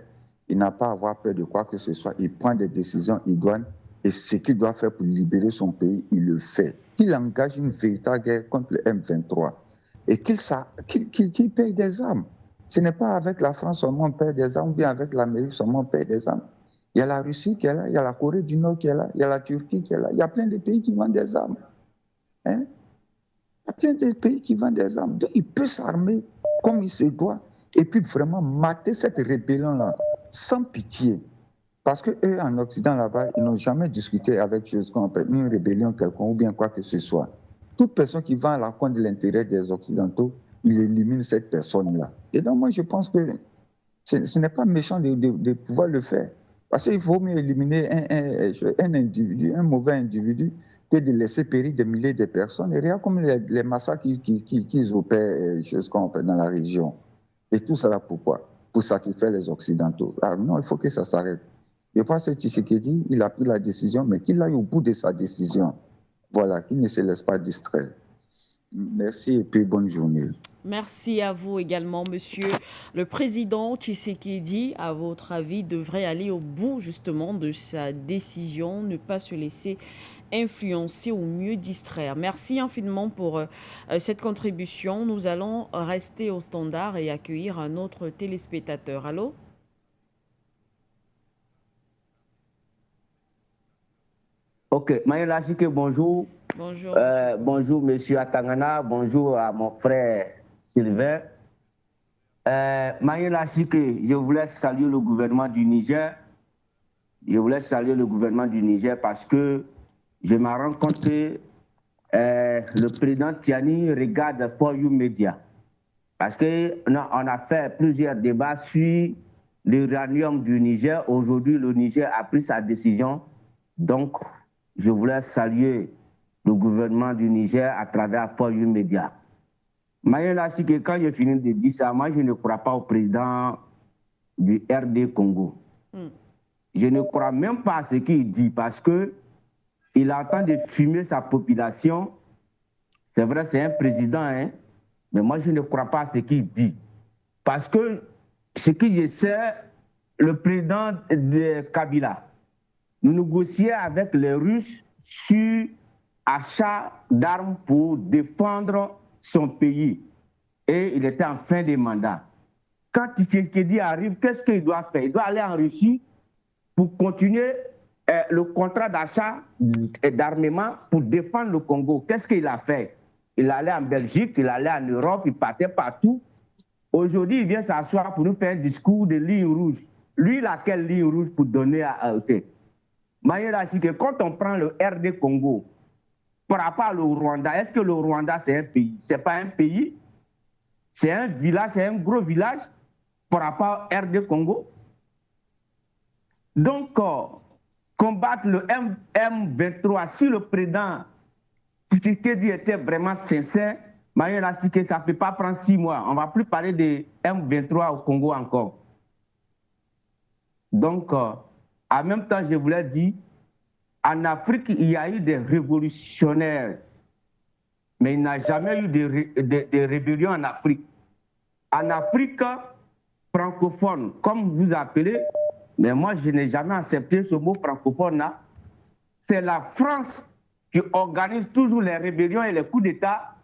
il n'a pas à avoir peur de quoi que ce soit. Il prend des décisions idoines et ce qu'il doit faire pour libérer son pays, il le fait. Qu'il engage une véritable guerre contre le M23 et qu'il paye des armes. Ce n'est pas avec la France seulement on paye des armes, ou bien avec l'Amérique seulement on paye des armes. Il y a la Russie qui est là, il y a la Corée du Nord qui est là, il y a la Turquie qui est là. Il y a plein de pays qui vendent des armes. Hein? Il y a plein de pays qui vendent des armes. Donc, il peut s'armer comme il se doit et puis vraiment mater cette rébellion-là sans pitié. Parce qu'eux, en Occident, là-bas, ils n'ont jamais discuté avec chose qu'on appelle une rébellion quelconque ou bien quoi que ce soit. Toute personne qui va à l'encontre de l'intérêt des Occidentaux, il élimine cette personne-là. Et donc, moi, je pense que ce n'est pas méchant de pouvoir le faire. Parce qu'il faut mieux éliminer un individu, un mauvais individu, que de laisser périr des milliers de personnes. Et regarde comme les massacres qu'ils opèrent, choses qu'on appelle dans la région. Et tout cela pourquoi? Pour satisfaire les Occidentaux. Ah non, il faut que ça s'arrête. Je pense que Tshisekedi, il a pris la décision, mais qu'il aille au bout de sa décision. Voilà, qu'il ne se laisse pas distraire. Merci et puis bonne journée. Merci à vous également, monsieur. Le président Tshisekedi, à votre avis, devrait aller au bout justement de sa décision, ne pas se laisser influencer ou mieux distraire. Merci infiniment pour cette contribution. Nous allons rester au standard et accueillir un autre téléspectateur. Allô? Ok, Mayela Chike, bonjour. Bonjour. Bonjour, monsieur Atangana. Bonjour à mon frère Sylvain. Mayela Chike, je voulais saluer le gouvernement du Niger. Je voulais saluer le gouvernement du Niger parce que je me rends compte que le président Tiani regarde For You Media. Parce qu'on a fait plusieurs débats sur l'uranium du Niger. Aujourd'hui, le Niger a pris sa décision. Donc, je voulais saluer le gouvernement du Niger à travers For You Media. Mayela Chike, quand je finis de dire ça, moi, je ne crois pas au président du RD Congo. Je ne crois même pas à ce qu'il dit parce que il est en train de fumer sa population. C'est vrai, c'est un président, hein, mais moi, je ne crois pas à ce qu'il dit. Parce que ce que je sais, le président de Kabila négociait avec les Russes sur achat d'armes pour défendre son pays. Et il était en fin de mandat. Quand Tshisekedi arrive, qu'est-ce qu'il doit faire? Il doit aller en Russie pour continuer le contrat d'achat d'armement pour défendre le Congo. Qu'est-ce qu'il a fait? Il allait en Belgique, il allait en Europe, il partait partout. Aujourd'hui, il vient s'asseoir pour nous faire un discours de ligne rouge. Lui, il a quelle ligne rouge pour donner à AOT? Mayela Chike, quand on prend le RD Congo par rapport au Rwanda, est-ce que le Rwanda, c'est un pays? Ce n'est pas un pays. C'est un village, c'est un gros village par rapport au RD Congo. Donc, combattre le M23, si le président Tshisekedi était vraiment sincère, Mayela Chike, ça ne peut pas prendre 6 mois. On ne va plus parler de M23 au Congo encore. Donc, en même temps, je voulais dire, en Afrique, il y a eu des révolutionnaires, mais il n'y a jamais eu de rébellion en Afrique. En Afrique francophone, comme vous appelez, mais moi, je n'ai jamais accepté ce mot francophone-là. C'est la France qui organise toujours les rébellions et les coups d'État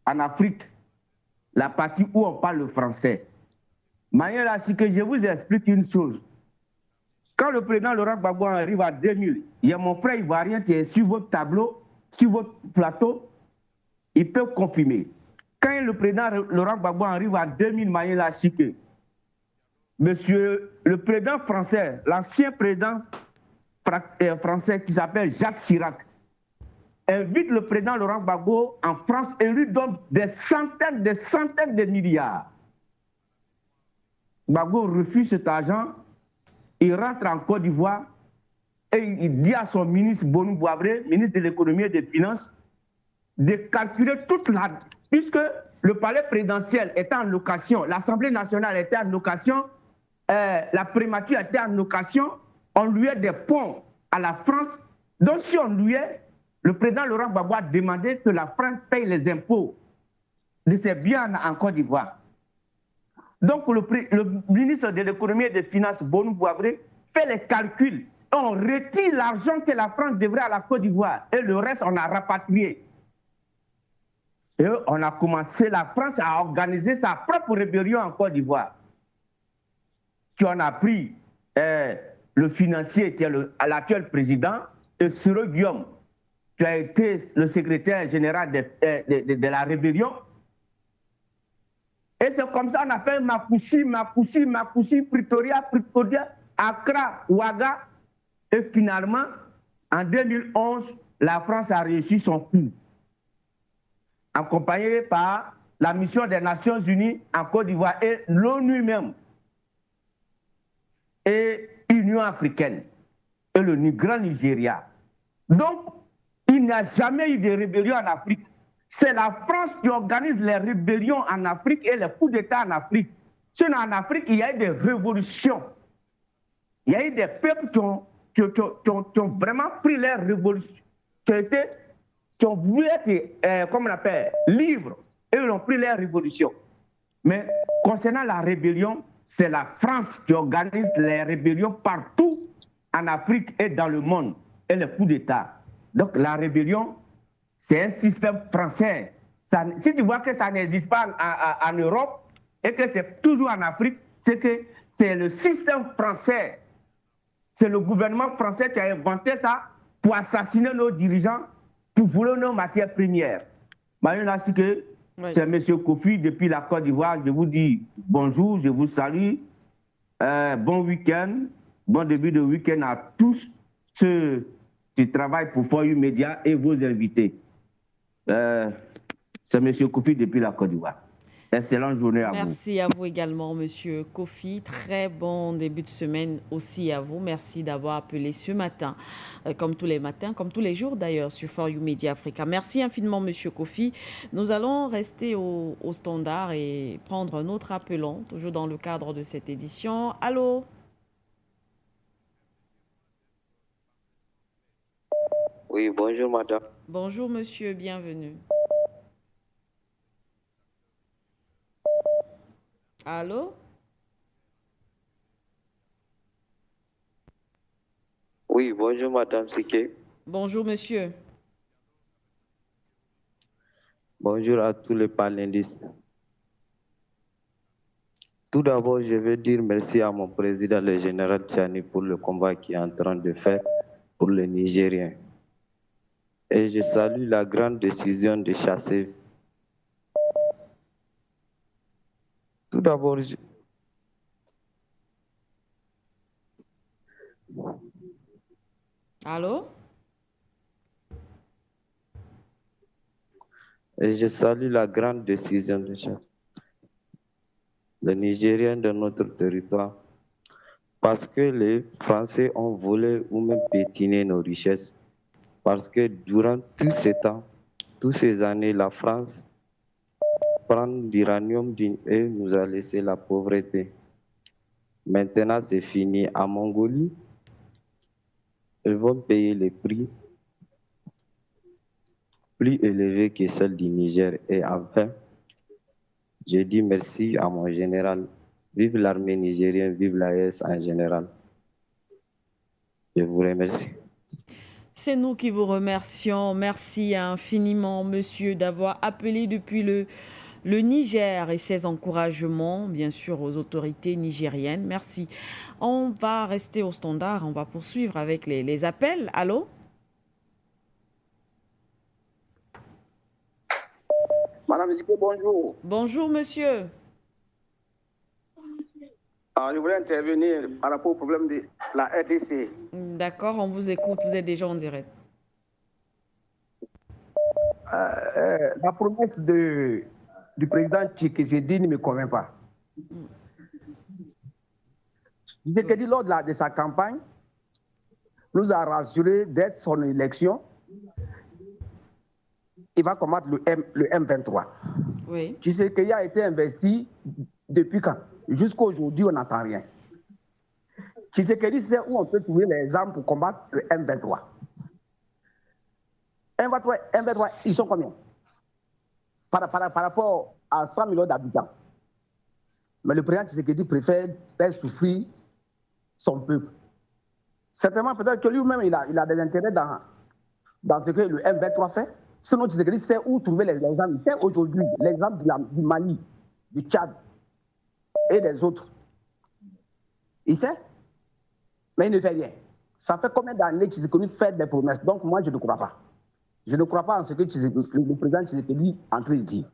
en Afrique, la partie où on parle le français. Mayela Chike, je vous explique une chose. Quand le président Laurent Gbagbo arrive à 2000, il y a mon frère ivoirien qui est sur votre tableau, sur votre plateau, il peut confirmer. Quand le président Laurent Gbagbo arrive à 2000, Mayela Chike, monsieur le président français, l'ancien président français qui s'appelle Jacques Chirac, invite le président Laurent Gbagbo en France et lui donne des centaines de milliards. Gbagbo refuse cet argent. Il rentre en Côte d'Ivoire et il dit à son ministre Bonou Boabré, ministre de l'économie et des finances, de calculer toute la... Puisque le palais présidentiel était en location, l'Assemblée nationale était en location, la primature était en location, on louait des ponts à la France. Donc si on louait, le président Laurent Gbagbo a demandé que la France paye les impôts de ses biens en Côte d'Ivoire. Donc, le ministre de l'économie et des finances, Bonou Boabré, fait les calculs. On retire l'argent que la France devrait à la Côte d'Ivoire et le reste, on a rapatrié. Et on a commencé, la France à organiser sa propre rébellion en Côte d'Ivoire. Qui en a pris le financier qui est l'actuel président, et Siro Guillaume, qui a été le secrétaire général de la rébellion. Et c'est comme ça qu'on appelle Makoussi, Pretoria, Accra, Ouaga. Et finalement, en 2011, la France a réussi son coup, accompagnée par la mission des Nations Unies en Côte d'Ivoire et l'ONU même, et l'Union africaine, et le Grand Nigeria. Donc, il n'y a jamais eu de rébellion en Afrique. C'est la France qui organise les rébellions en Afrique et les coups d'État en Afrique. Sinon, en Afrique, il y a eu des révolutions. Il y a eu des peuples qui ont vraiment pris leur révolution, qui ont voulu être, comme on appelle, libres, et ils ont pris leur révolution. Mais concernant la rébellion, c'est la France qui organise les rébellions partout en Afrique et dans le monde, et les coups d'État. Donc la rébellion, c'est un système français. Si tu vois que ça n'existe pas en Europe et que c'est toujours en Afrique, c'est que c'est le système français. C'est le gouvernement français qui a inventé ça pour assassiner nos dirigeants, pour voler nos matières premières. Maintenant, c'est M. Kofi depuis la Côte d'Ivoire. Je vous dis bonjour, je vous salue. Bon week-end, bon début de week-end à tous ceux qui travaillent pour For You Media et vos invités. C'est M. Kofi depuis la Côte d'Ivoire. Excellente journée à vous. Merci à vous également, Monsieur Kofi. Très bon début de semaine aussi à vous. Merci d'avoir appelé ce matin, comme tous les matins, comme tous les jours d'ailleurs, sur For You Media Africa. Merci infiniment, Monsieur Kofi. Nous allons rester au standard et prendre un autre appelant, toujours dans le cadre de cette édition. Allô? Oui, bonjour madame. Bonjour monsieur, bienvenue. Allô? Oui, bonjour madame Siké. Bonjour monsieur. Bonjour à tous les panélistes. Tout d'abord, je veux dire merci à mon président, le général Tchani, pour le combat qu'il est en train de faire pour les Nigériens. Et je salue la grande décision de chasser. Tout d'abord, Allô? et je salue la grande décision de chasser les Nigériens de notre territoire parce que les Français ont volé ou même piétiné nos richesses. Parce que durant tout ce temps, toutes ces années, la France prend l'uranium et nous a laissé la pauvreté. Maintenant, c'est fini. En Mongolie, ils vont payer les prix plus élevés que ceux du Niger. Et enfin, je dis merci à mon général. Vive l'armée nigérienne, vive l'AES en général. Je vous remercie. C'est nous qui vous remercions. Merci infiniment, monsieur, d'avoir appelé depuis le Niger et ses encouragements, bien sûr, aux autorités nigériennes. Merci. On va rester au standard. On va poursuivre avec les appels. Allô? Madame Ziké, bonjour. Bonjour, monsieur. Je voulais intervenir par rapport au problème de la RDC. D'accord, on vous écoute. Vous êtes déjà en direct. La promesse du président Tshisekedi ne me convainc pas. Tshisekedi, lors de sa campagne, nous a rassuré dès son élection, il va combattre le M23. Oui. Tshisekedi a été investi depuis quand? Jusqu'à aujourd'hui, on n'entend rien. Tshisekedi sait où on peut trouver les armes pour combattre le M23. M23, ils sont combien par rapport à 100 millions d'habitants. Mais le président Tshisekedi préfère faire souffrir son peuple. Certainement, peut-être que lui-même, il a des intérêts dans ce que le M23 fait. Sinon, Tshisekedi sait où trouver les exemples. Il sait aujourd'hui l'exemple du Mali, du Tchad et des autres. Il sait, mais il ne fait rien. Ça fait combien d'années que Tshisekedi fait des promesses? Donc, moi, je ne crois pas. Je ne crois pas en ce que le président Tshisekedi est en train de dire.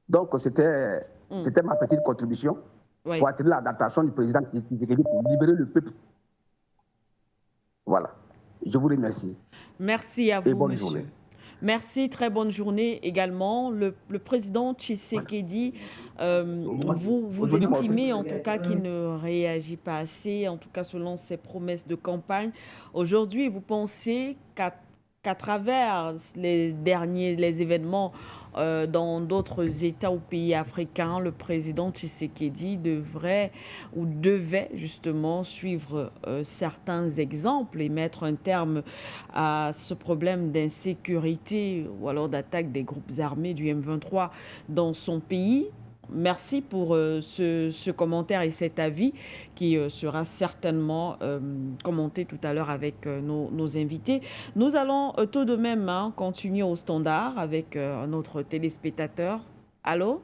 Donc, c'était ma petite contribution pour attirer l'adaptation du président Tshisekedi pour libérer le peuple. Voilà. Je vous remercie. Merci à vous, et bonne monsieur. Journée. Merci, très bonne journée également. Le président Tshisekedi, vous estimez en tout cas qu'il ne réagit pas assez, en tout cas selon ses promesses de campagne. Aujourd'hui, vous pensez qu'à travers les événements dans d'autres États ou pays africains, le président Tshisekedi devrait ou devait justement suivre certains exemples et mettre un terme à ce problème d'insécurité ou alors d'attaque des groupes armés du M23 dans son pays. Merci pour ce commentaire et cet avis qui sera certainement commenté tout à l'heure avec nos invités. Nous allons tout de même continuer au standard avec notre téléspectateur. Allô?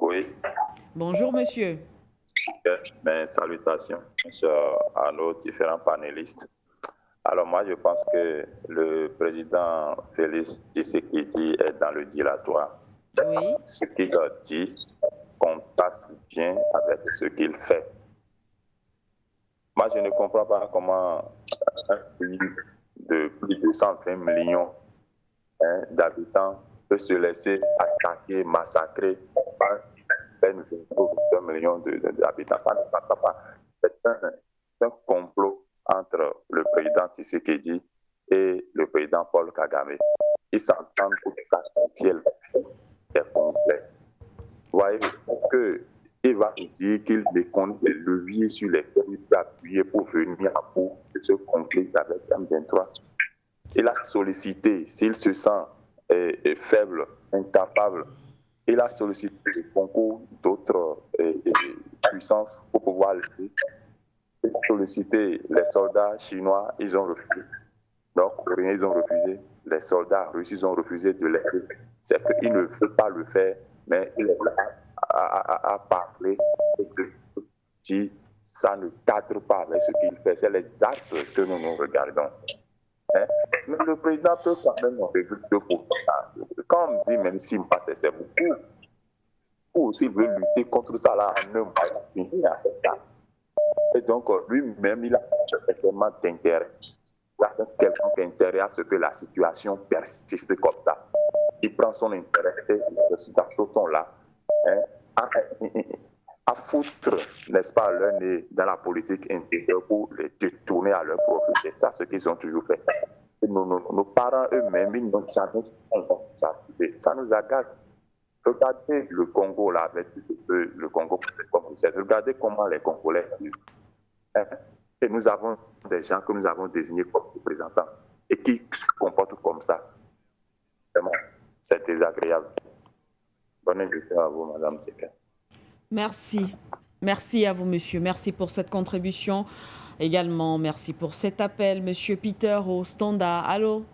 Oui. Bonjour, monsieur. Mes salutations à nos différents panélistes. Alors moi, je pense que le président Félix Tshisekedi est dans le dilatoire. Oui. Ce qu'il a dit contraste bien avec ce qu'il fait. Moi, je ne comprends pas comment un pays de plus de 120 millions d'habitants peut se laisser attaquer, massacrer par un million d'habitants. C'est un complot entre le président Tshisekedi et le président Paul Kagame. Ils s'entendent pour que ça confie est complet. Vous voyez qu'il va nous dire qu'il décompte les leviers sur lesquels il peut appuyer pour venir à bout de ce conflit avec M23. Il a sollicité, s'il se sent faible, incapable, il a sollicité le concours d'autres puissances pour pouvoir l'aider. Il a sollicité les soldats chinois, ils ont refusé. Nord-Coréens, ils ont refusé. Les soldats russes, ils ont refusé de l'aider. C'est qu'il ne veut pas le faire, mais il est là à parler si ça ne cadre pas avec ce qu'il fait. C'est les actes que nous regardons. Mais le président peut quand même en résoudre deux problèmes. Quand on me dit même s'il me passe, c'est beaucoup. Ou s'il veut lutter contre ça, là, en un mois, il a fini avec ça. Et donc, lui-même, il a certainement d'intérêt. Il a quelconque intérêt à ce que la situation persiste comme ça. Il prend son intérêt et les occidentaux sont là à foutre, n'est-ce pas, leur nez dans la politique intérieure pour les détourner à leur profit. C'est ça ce qu'ils ont toujours fait. Et nos parents eux-mêmes, ils n'ont jamais fait ça. Nous agace. Regardez le Congo là, avec le Congo, c'est comme vous savez. Regardez comment les Congolais vivent. Et nous avons des gens que nous avons désignés comme représentants et qui se comportent comme ça. Vraiment, c'est désagréable. Bonne émission à vous, Madame Seka. Merci. Merci à vous, monsieur. Merci pour cette contribution. Également, merci pour cet appel. Monsieur Peter au standard. Allô?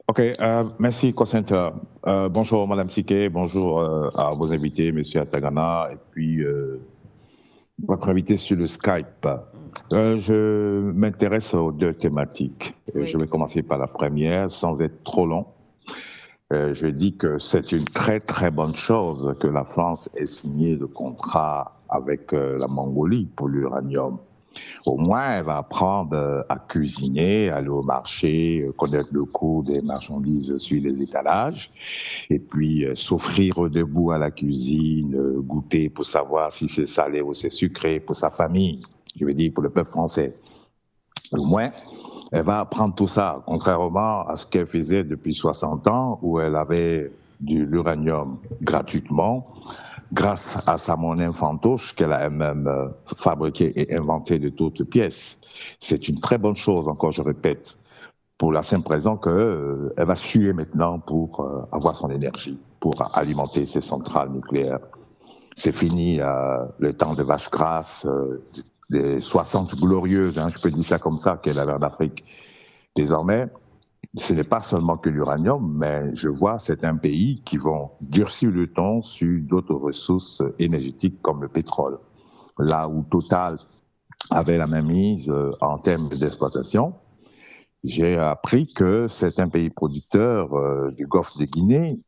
OK, merci, Cosenta. Bonjour, Madame Siké. Bonjour à vos invités, Monsieur Atagana, et puis votre invité sur le Skype. Je m'intéresse aux deux thématiques. Oui. Je vais commencer par la première, sans être trop long. Je dis que c'est une très, très bonne chose que la France ait signé le contrat avec la Mongolie pour l'uranium. Au moins, elle va apprendre à cuisiner, aller au marché, connaître le coût des marchandises sur les étalages, et puis s'offrir debout à la cuisine, goûter pour savoir si c'est salé ou c'est sucré pour sa famille, je veux dire pour le peuple français. Au moins, elle va apprendre tout ça, contrairement à ce qu'elle faisait depuis 60 ans, où elle avait de l'uranium gratuitement, grâce à sa monnaie fantoche qu'elle a elle-même fabriquée et inventée de toutes pièces. C'est une très bonne chose, encore je répète. pour la simple raison qu'elle va suer maintenant pour avoir son énergie, pour alimenter ses centrales nucléaires. C'est fini le temps de vaches grasses, les 60 glorieuses, je peux dire ça comme ça, qu'elle avait en Afrique. Désormais, ce n'est pas seulement que l'uranium, mais je vois certains pays qui vont durcir le ton sur d'autres ressources énergétiques comme le pétrole. Là où Total avait la même mise en termes d'exploitation, j'ai appris que certains pays producteurs du Golfe de Guinée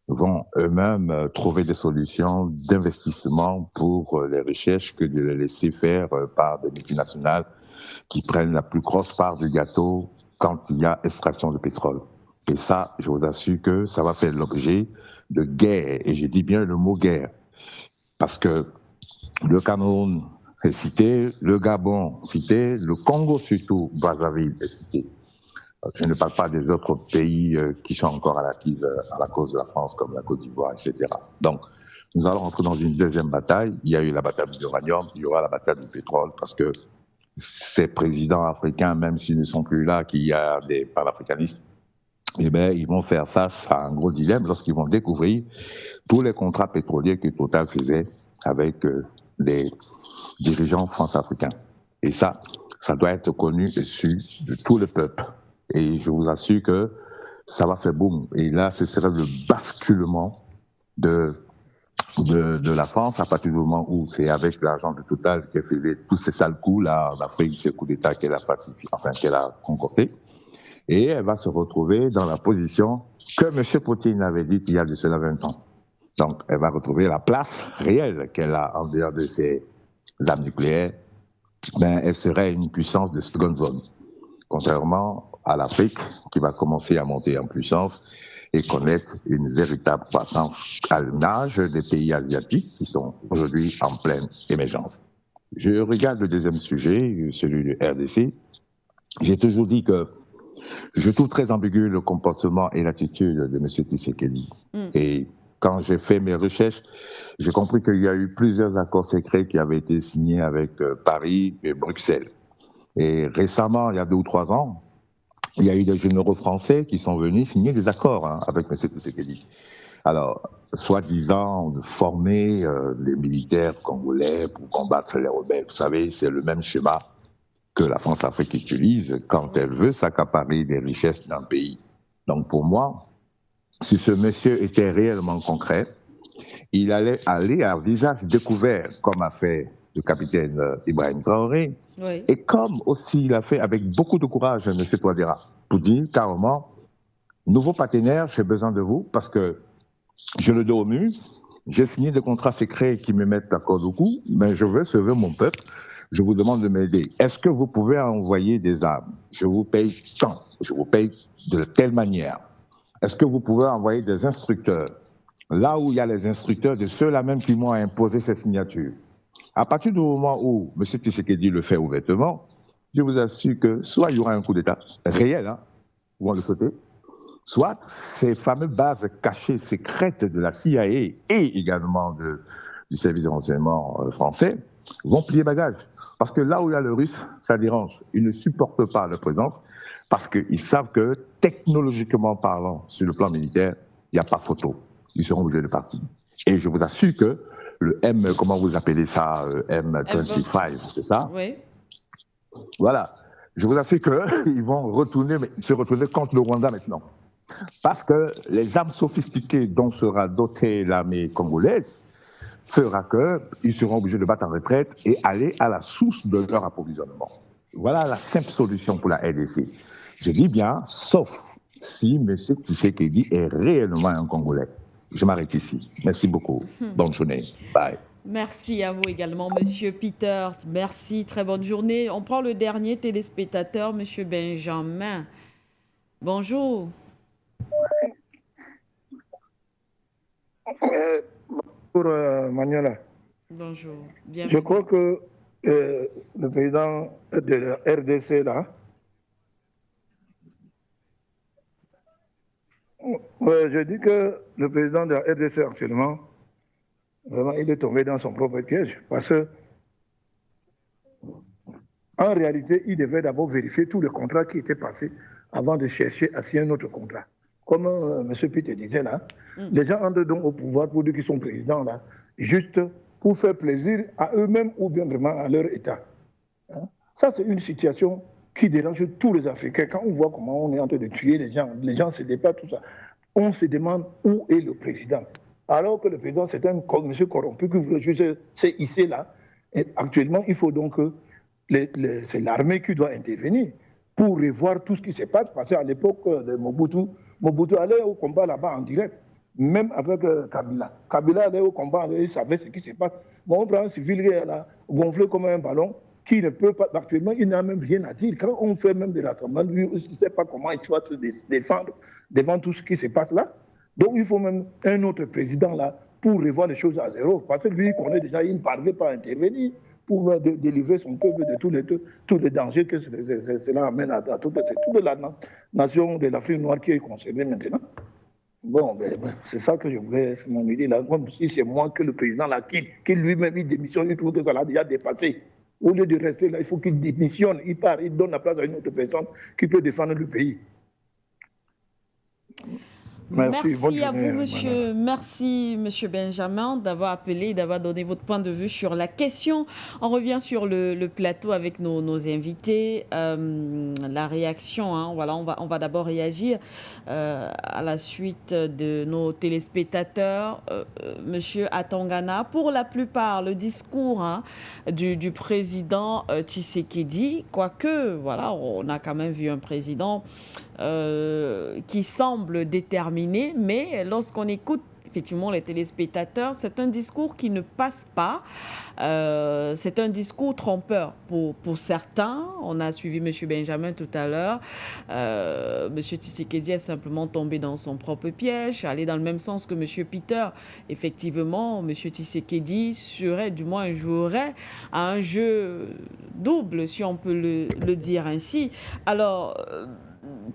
vont eux-mêmes trouver des solutions d'investissement pour les recherches que de les laisser faire par des multinationales qui prennent la plus grosse part du gâteau quand il y a extraction de pétrole. Et ça, je vous assure que ça va faire l'objet de guerre. Et je dis bien le mot guerre. Parce que le Cameroun est cité, le Gabon cité, le Congo surtout, Brazzaville est cité. Je ne parle pas des autres pays qui sont encore à la cause de la France, comme la Côte d'Ivoire, etc. Donc, nous allons entrer dans une deuxième bataille. Il y a eu la bataille de l'uranium, il y aura la bataille du pétrole, parce que ces présidents africains, même s'ils ne sont plus là, qu'il y a des panafricanistes, eh bien, ils vont faire face à un gros dilemme lorsqu'ils vont découvrir tous les contrats pétroliers que Total faisait avec les dirigeants france-africains. Et ça doit être connu et su de tout le peuple. Et je vous assure que ça va faire boum. Et là, ce serait le basculement de la France à partir du moment où c'est avec l'argent de Total qu'elle faisait tous ces sales coups là en Afrique, ces coups d'État qu'elle a concoctés. Et elle va se retrouver dans la position que M. Poutine avait dit il y a de cela 20 ans. Donc, elle va retrouver la place réelle qu'elle a en dehors de ses armes nucléaires. Ben, elle serait une puissance de seconde zone. Contrairement à l'Afrique, qui va commencer à monter en puissance et connaître une véritable croissance à l'image des pays asiatiques qui sont aujourd'hui en pleine émergence. Je regarde le deuxième sujet, celui du RDC. J'ai toujours dit que je trouve très ambigu le comportement et l'attitude de M. Tshisekedi. Et quand j'ai fait mes recherches, j'ai compris qu'il y a eu plusieurs accords secrets qui avaient été signés avec Paris et Bruxelles. Et récemment, il y a 2 ou 3 ans, il y a eu des généraux français qui sont venus signer des accords avec M. Tshisekedi. Alors, soi-disant, de former des militaires congolais pour combattre les rebelles. Vous savez, c'est le même schéma que la France-Afrique utilise quand elle veut s'accaparer des richesses d'un pays. Donc pour moi, si ce monsieur était réellement concret, il allait aller à visage découvert, comme a fait le capitaine Ibrahim Traoré, oui. Et comme aussi il a fait avec beaucoup de courage M. Touadéra, pour dire carrément, nouveaux partenaires, j'ai besoin de vous parce que je le dos au mur, j'ai signé des contrats secrets qui me mettent la corde au cou, mais je veux sauver mon peuple. Je vous demande de m'aider. Est-ce que vous pouvez envoyer des armes? Je vous paye tant. Je vous paye de telle manière. Est-ce que vous pouvez envoyer des instructeurs? Là où il y a les instructeurs de ceux-là même qui m'ont imposé ces signatures. À partir du moment où M. Tshisekedi le fait ouvertement, je vous assure que soit il y aura un coup d'État réel, ou on le côté, soit ces fameuses bases cachées, secrètes de la CIA et également du service de renseignement français vont plier bagage. Parce que là où il y a le russe, ça dérange. Ils ne supportent pas leur présence parce qu'ils savent que, technologiquement parlant, sur le plan militaire, il n'y a pas photo. Ils seront obligés de partir. Et je vous assure que le comment vous appelez ça, M25, c'est ça? Oui. Voilà. Je vous assure qu'ils vont se retourner contre le Rwanda maintenant. Parce que les armes sophistiquées dont sera dotée l'armée congolaise fera qu'ils seront obligés de battre en retraite et aller à la source de leur approvisionnement. Voilà la simple solution pour la RDC. Je dis bien, sauf si M. Tshisekedi est réellement un Congolais. Je m'arrête ici. Merci beaucoup. Bonne journée. Bye. Merci à vous également, Monsieur Peter. Merci, très bonne journée. On prend le dernier téléspectateur, Monsieur Benjamin. Bonjour. Bonjour Manuela. Bonjour. Bienvenue. Je crois que le président de la RDC là, je dis que le président de la RDC actuellement, vraiment il est tombé dans son propre piège parce que en réalité il devait d'abord vérifier tous les contrats qui étaient passés avant de chercher à signer un autre contrat. Comme M. Pitt disait là, les gens entrent donc au pouvoir pour dire qu'ils sont présidents là, juste pour faire plaisir à eux-mêmes ou bien vraiment à leur État. Hein? Ça, c'est une situation qui dérange tous les Africains. Quand on voit comment on est en train de tuer les gens se débattent, tout ça, on se demande où est le président. Alors que le président, c'est un monsieur corrompu qui voulait juste c'est ici là. Et actuellement, il faut donc que c'est l'armée qui doit intervenir pour revoir tout ce qui se passe. Parce qu'à l'époque de Mobutu allait au combat là-bas en direct, même avec Kabila. Kabila allait au combat, il savait ce qui se passe. Mais on prend un civil qui est là, gonflé comme un ballon, qui ne peut pas, actuellement, il n'a même rien à dire. Quand on fait même des rassemblements, lui, il ne sait pas comment il va se défendre devant tout ce qui se passe là. Donc il faut même un autre président là pour revoir les choses à zéro. Parce que lui, il connaît déjà, il ne parvient pas à intervenir pour délivrer son peuple de tous les dangers que cela amène à toute la nation de l'Afrique noire qui est concernée maintenant. Bon, c'est ça que je voulais mon idée là. Comme si c'est moi que le président là quitte, qui lui-même il démissionne, il trouve que ça l'a déjà dépassé. Au lieu de rester là, il faut qu'il démissionne, il part, il donne la place à une autre personne qui peut défendre le pays. Merci à vous, monsieur. Merci, monsieur Benjamin, d'avoir appelé, d'avoir donné votre point de vue sur la question. On revient sur le plateau avec nos invités. La réaction, hein, voilà, on va d'abord réagir à la suite de nos téléspectateurs. Monsieur Atangana, pour la plupart, le discours du président Tshisekedi, quoique, voilà, on a quand même vu un président qui semble déterminé, mais lorsqu'on écoute effectivement les téléspectateurs, c'est un discours qui ne passe pas, c'est un discours trompeur pour certains. On a suivi M. Benjamin tout à l'heure, M. Tshisekedi est simplement tombé dans son propre piège, aller dans le même sens que M. Peter. Effectivement, M. Tshisekedi serait, du moins jouerait à un jeu double, si on peut le dire ainsi. Alors,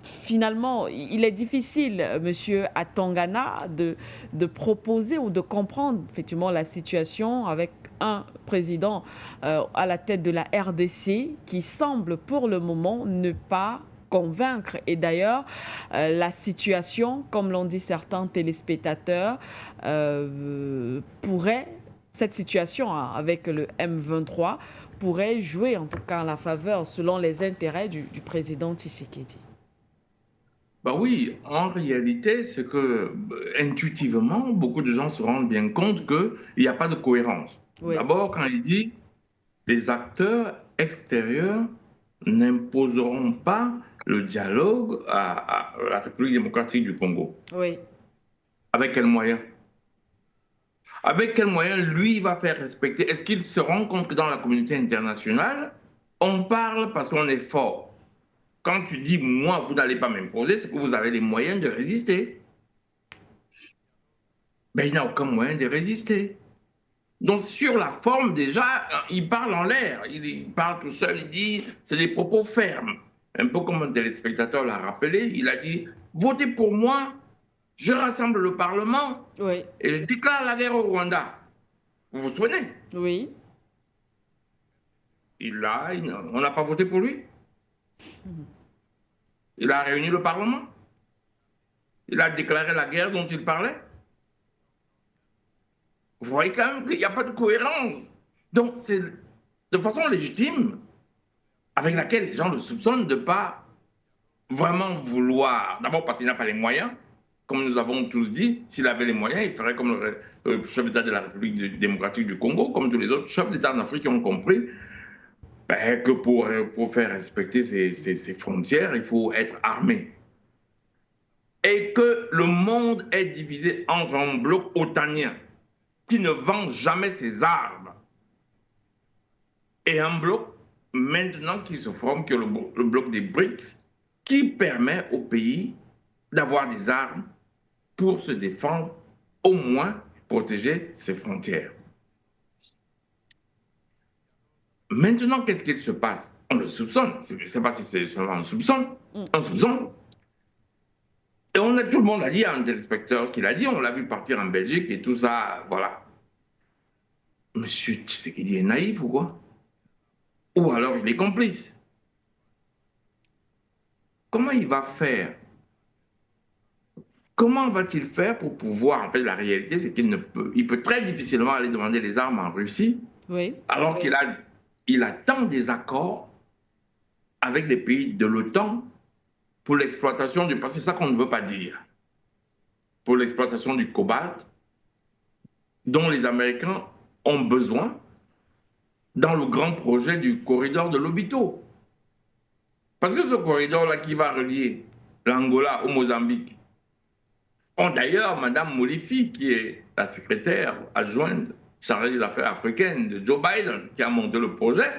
finalement, il est difficile, monsieur Atangana, de proposer ou de comprendre effectivement la situation avec un président à la tête de la RDC qui semble pour le moment ne pas convaincre. Et d'ailleurs, la situation, comme l'ont dit certains téléspectateurs, cette situation avec le M23 pourrait jouer en tout cas en la faveur selon les intérêts du président Tshisekedi. Bah oui, en réalité, c'est que intuitivement, beaucoup de gens se rendent bien compte qu'il n'y a pas de cohérence. Oui. D'abord, quand il dit les acteurs extérieurs n'imposeront pas le dialogue à la République démocratique du Congo. Oui. Avec quels moyens? Avec quels moyens lui va faire respecter? Est-ce qu'il se rend compte que dans la communauté internationale, on parle parce qu'on est fort? Quand tu dis, moi, vous n'allez pas m'imposer, c'est que vous avez les moyens de résister. Mais il n'a aucun moyen de résister. Donc, sur la forme, déjà, il parle en l'air. Il parle tout seul, il dit, c'est des propos fermes. Un peu comme un téléspectateur l'a rappelé, il a dit, votez pour moi, je rassemble le Parlement et je déclare la guerre au Rwanda. Vous vous souvenez? Oui. On n'a pas voté pour lui. Il a réuni le Parlement. Il a déclaré la guerre dont il parlait. Vous voyez quand même qu'il n'y a pas de cohérence. Donc c'est de façon légitime avec laquelle les gens le soupçonnent de ne pas vraiment vouloir. D'abord parce qu'il n'a pas les moyens. Comme nous avons tous dit, s'il avait les moyens, il ferait comme le chef d'État de la République démocratique du Congo, comme tous les autres chefs d'État d'Afrique qui ont compris que pour faire respecter ses frontières, il faut être armé. Et que le monde est divisé entre un bloc otanien qui ne vend jamais ses armes et un bloc maintenant qui se forme, qui est le bloc des BRICS, qui permet au pays d'avoir des armes pour se défendre, au moins protéger ses frontières. Maintenant, qu'est-ce qu'il se passe? On le soupçonne. Je ne sais pas si c'est seulement un soupçon. Un soupçon. Et tout le monde a dit, un téléspectateur qui l'a dit, on l'a vu partir en Belgique et tout ça, voilà. Monsieur Tshisekedi est naïf ou quoi? Ou alors il est complice. comment il va faire? Comment va-t-il faire pour pouvoir... En fait, la réalité, c'est il peut très difficilement aller demander les armes en Russie, alors il a tant des accords avec les pays de l'OTAN pour l'exploitation du... Parce que c'est ça qu'on ne veut pas dire. Pour l'exploitation du cobalt, dont les Américains ont besoin dans le grand projet du corridor de Lobito. Parce que ce corridor-là qui va relier l'Angola au Mozambique, d'ailleurs, Mme Molifi, qui est la secrétaire adjointe chargée des affaires africaines de Joe Biden, qui a monté le projet,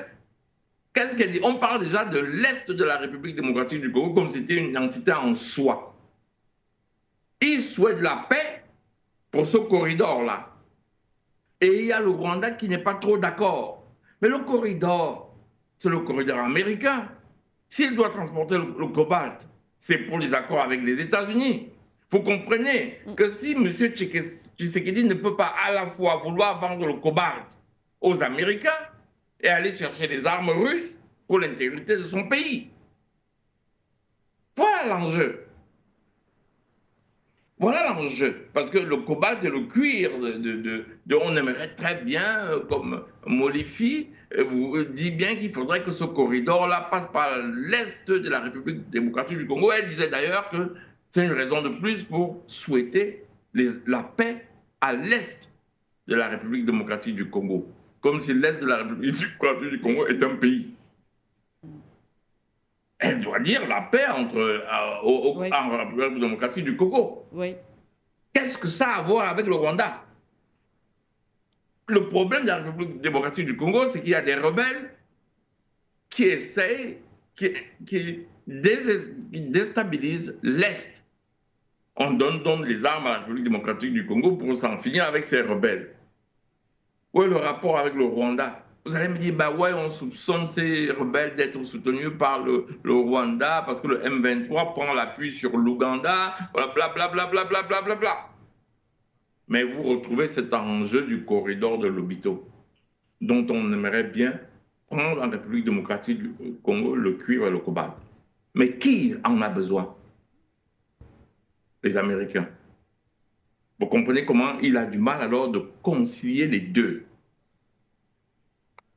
qu'est-ce qu'elle dit? On parle déjà de l'Est de la République démocratique du Congo comme si c'était une entité en soi. Ils souhaitent la paix pour ce corridor-là. Et il y a le Rwanda qui n'est pas trop d'accord. Mais le corridor, c'est le corridor américain. S'il doit transporter le cobalt, c'est pour les accords avec les États-Unis. Vous comprenez que si M. Tshisekedi ne peut pas à la fois vouloir vendre le cobalt aux Américains et aller chercher les armes russes pour l'intégrité de son pays. Voilà l'enjeu. Voilà l'enjeu. Parce que le cobalt et le cuir, on aimerait très bien, comme Molifi vous dit bien qu'il faudrait que ce corridor-là passe par l'Est de la République démocratique du Congo. Elle disait d'ailleurs que c'est une raison de plus pour souhaiter la paix à l'Est de la République démocratique du Congo. Comme si l'Est de la République démocratique du Congo est un pays. Elle doit dire la paix en République démocratique du Congo. Oui. Qu'est-ce que ça a à voir avec le Rwanda? Le problème de la République démocratique du Congo, c'est qu'il y a des rebelles qui essayent, qui déstabilisent l'Est. On donne les armes à la République démocratique du Congo pour s'en finir avec ces rebelles. Où est le rapport avec le Rwanda? Vous allez me dire, bah ouais, on soupçonne ces rebelles d'être soutenus par le Rwanda parce que le M23 prend l'appui sur l'Ouganda, blablabla, blablabla, blablabla. Mais vous retrouvez cet enjeu du corridor de Lobito, dont on aimerait bien prendre en République démocratique du Congo le cuivre et le cobalt. Mais qui en a besoin? Les Américains. Vous comprenez comment il a du mal alors de concilier les deux.